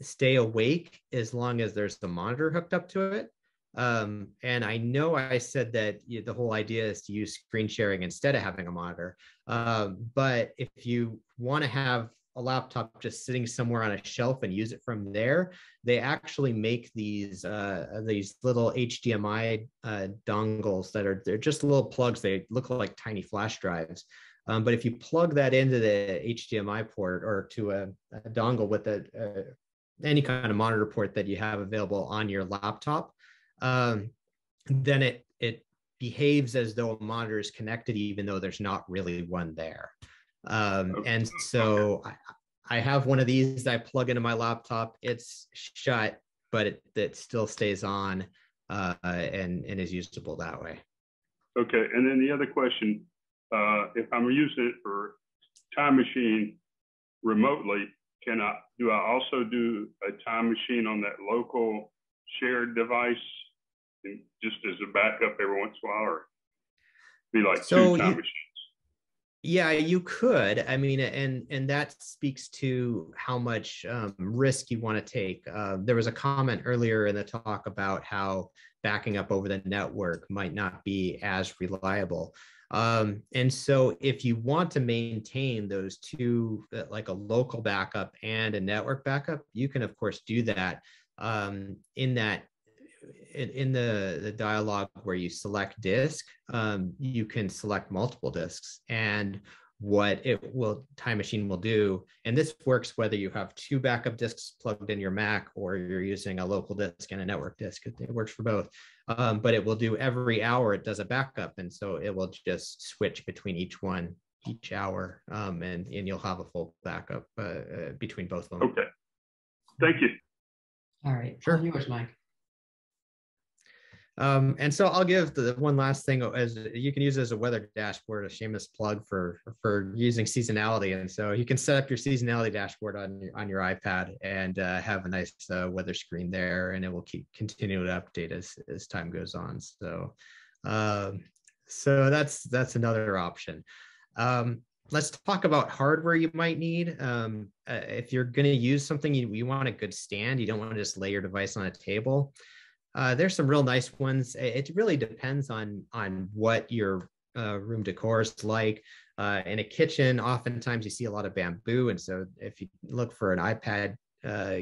stay awake as long as there's the monitor hooked up to it. And I know I said that the whole idea is to use screen sharing instead of having a monitor. But if you want to have a laptop just sitting somewhere on a shelf and use it from there, they actually make these little HDMI dongles they're just little plugs. They look like tiny flash drives. But if you plug that into the HDMI port or to a dongle with any kind of monitor port that you have available on your laptop, then it behaves as though a monitor is connected, even though there's not really one there. And so I have one of these that I plug into my laptop. It's shut, but it still stays on and is usable that way. Okay, and then the other question, if I'm using it for Time Machine remotely, do I also do a Time Machine on that local shared device, and just as a backup every once in a while, or be like two Time Machines? Yeah, you could. I mean, and that speaks to how much risk you want to take. There was a comment earlier in the talk about how backing up over the network might not be as reliable. And so if you want to maintain those two, like a local backup and a network backup, you can of course do that in that in the dialog where you select disk, you can select multiple disks, and what Time Machine will do, and this works whether you have 2 backup disks plugged in your Mac or you're using a local disk and a network disk. It works for both, but it will do every hour it does a backup, and so it will just switch between each hour, and you'll have a full backup between both of them. Okay, thank you. All right, sure. All yours, Mike. And so I'll give the one last thing, as you can use it as a weather dashboard, a shameless plug for using seasonality. And so you can set up your seasonality dashboard on your iPad and have a nice weather screen there, and it will continue to update as time goes on. So so that's another option. Let's talk about hardware you might need. If you're going to use something, you want a good stand. You don't want to just lay your device on a table. There's some real nice ones. It really depends on what your room decor is like. In a kitchen, oftentimes you see a lot of bamboo, and so if you look for an iPad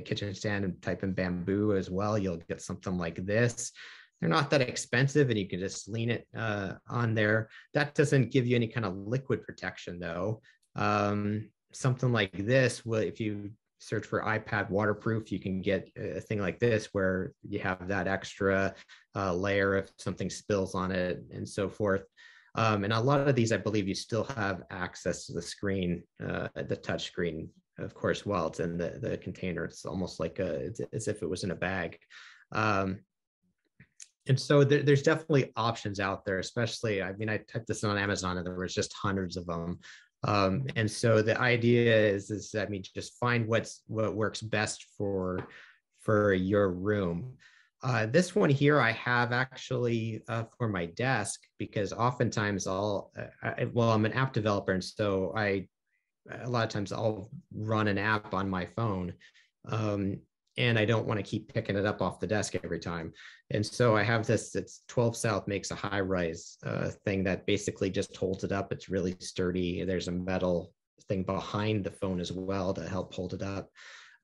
kitchen stand and type in bamboo as well, you'll get something like this. They're not that expensive, and you can just lean it on there. That doesn't give you any kind of liquid protection, though. Something like this, if you search for iPad waterproof, you can get a thing like this where you have that extra layer if something spills on it and so forth. And a lot of these, I believe, you still have access to the screen, the touch screen, of course, while it's in the container. It's almost like as if it was in a bag. And so there's definitely options out there, especially, I mean, I typed this on Amazon and there was just hundreds of them. And so the idea is I mean, just find what works best for your room. This one here I have actually for my desk, because oftentimes I'm an app developer, and so a lot of times I'll run an app on my phone. And I don't want to keep picking it up off the desk every time. And so I have this, it's 12 South makes a high rise thing that basically just holds it up. It's really sturdy. There's a metal thing behind the phone as well to help hold it up.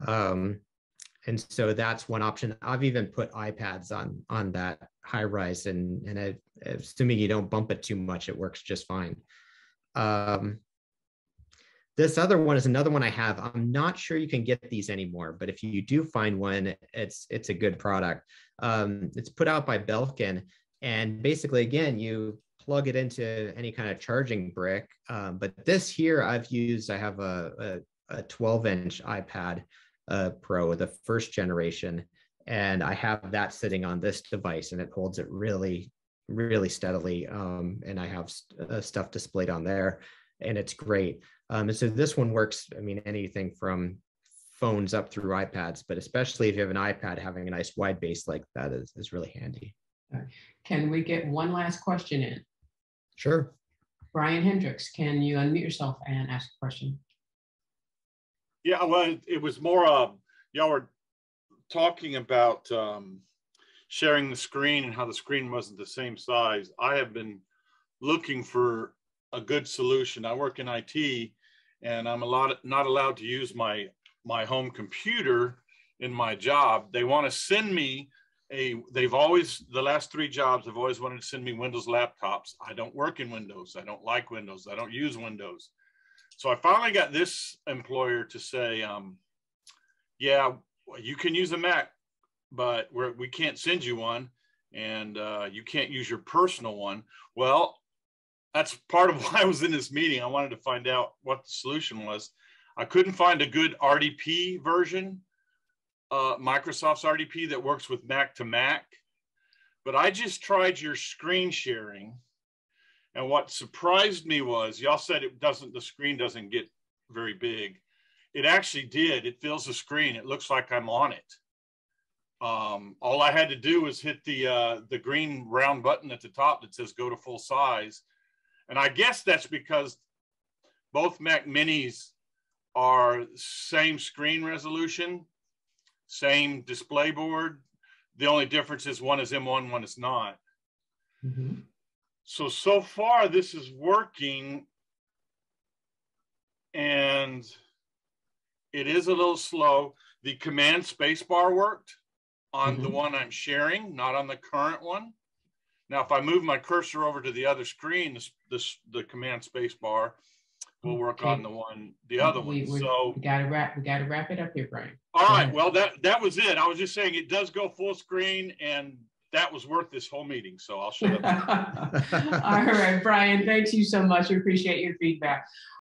And so that's one option. I've even put iPads on that high rise, and assuming you don't bump it too much, it works just fine. This other one is another one I have. I'm not sure you can get these anymore, but if you do find one, it's a good product. It's put out by Belkin, and basically, again, you plug it into any kind of charging brick. But this here I have a 12-inch iPad Pro, the first generation, and I have that sitting on this device, and it holds it really, really steadily. And I have stuff displayed on there, and it's great. And so this one works, I mean, anything from phones up through iPads, but especially if you have an iPad, having a nice wide base like that is really handy. Can we get one last question in? Sure. Brian Hendricks, can you unmute yourself and ask a question? Yeah, well, it was more, y'all were talking about sharing the screen and how the screen wasn't the same size. I have been looking for a good solution. I work in IT, and I'm not allowed to use my home computer in my job. They want to send me the last 3 jobs have always wanted to send me Windows laptops. I don't work in Windows. I don't like Windows. I don't use Windows. So I finally got this employer to say, yeah, you can use a Mac, but we can't send you one, and you can't use your personal one. Well, that's part of why I was in this meeting. I wanted to find out what the solution was. I couldn't find a good RDP version, Microsoft's RDP that works with Mac to Mac, but I just tried your screen sharing. And what surprised me was, y'all said the screen doesn't get very big. It actually did. It fills the screen. It looks like I'm on it. All I had to do was hit the green round button at the top that says go to full size. And I guess that's because both Mac Minis are same screen resolution, same display board. The only difference is one is M1, one is not. Mm-hmm. So far this is working, and it is a little slow. The command spacebar worked, on the one I'm sharing, not on the current one. Now, if I move my cursor over to the other screen, the command space bar will work on the other one. So we gotta wrap it up here, Brian. All right. Well, that was it. I was just saying it does go full screen, and that was worth this whole meeting. So I'll shut up. All right, Brian, thanks you so much. We appreciate your feedback.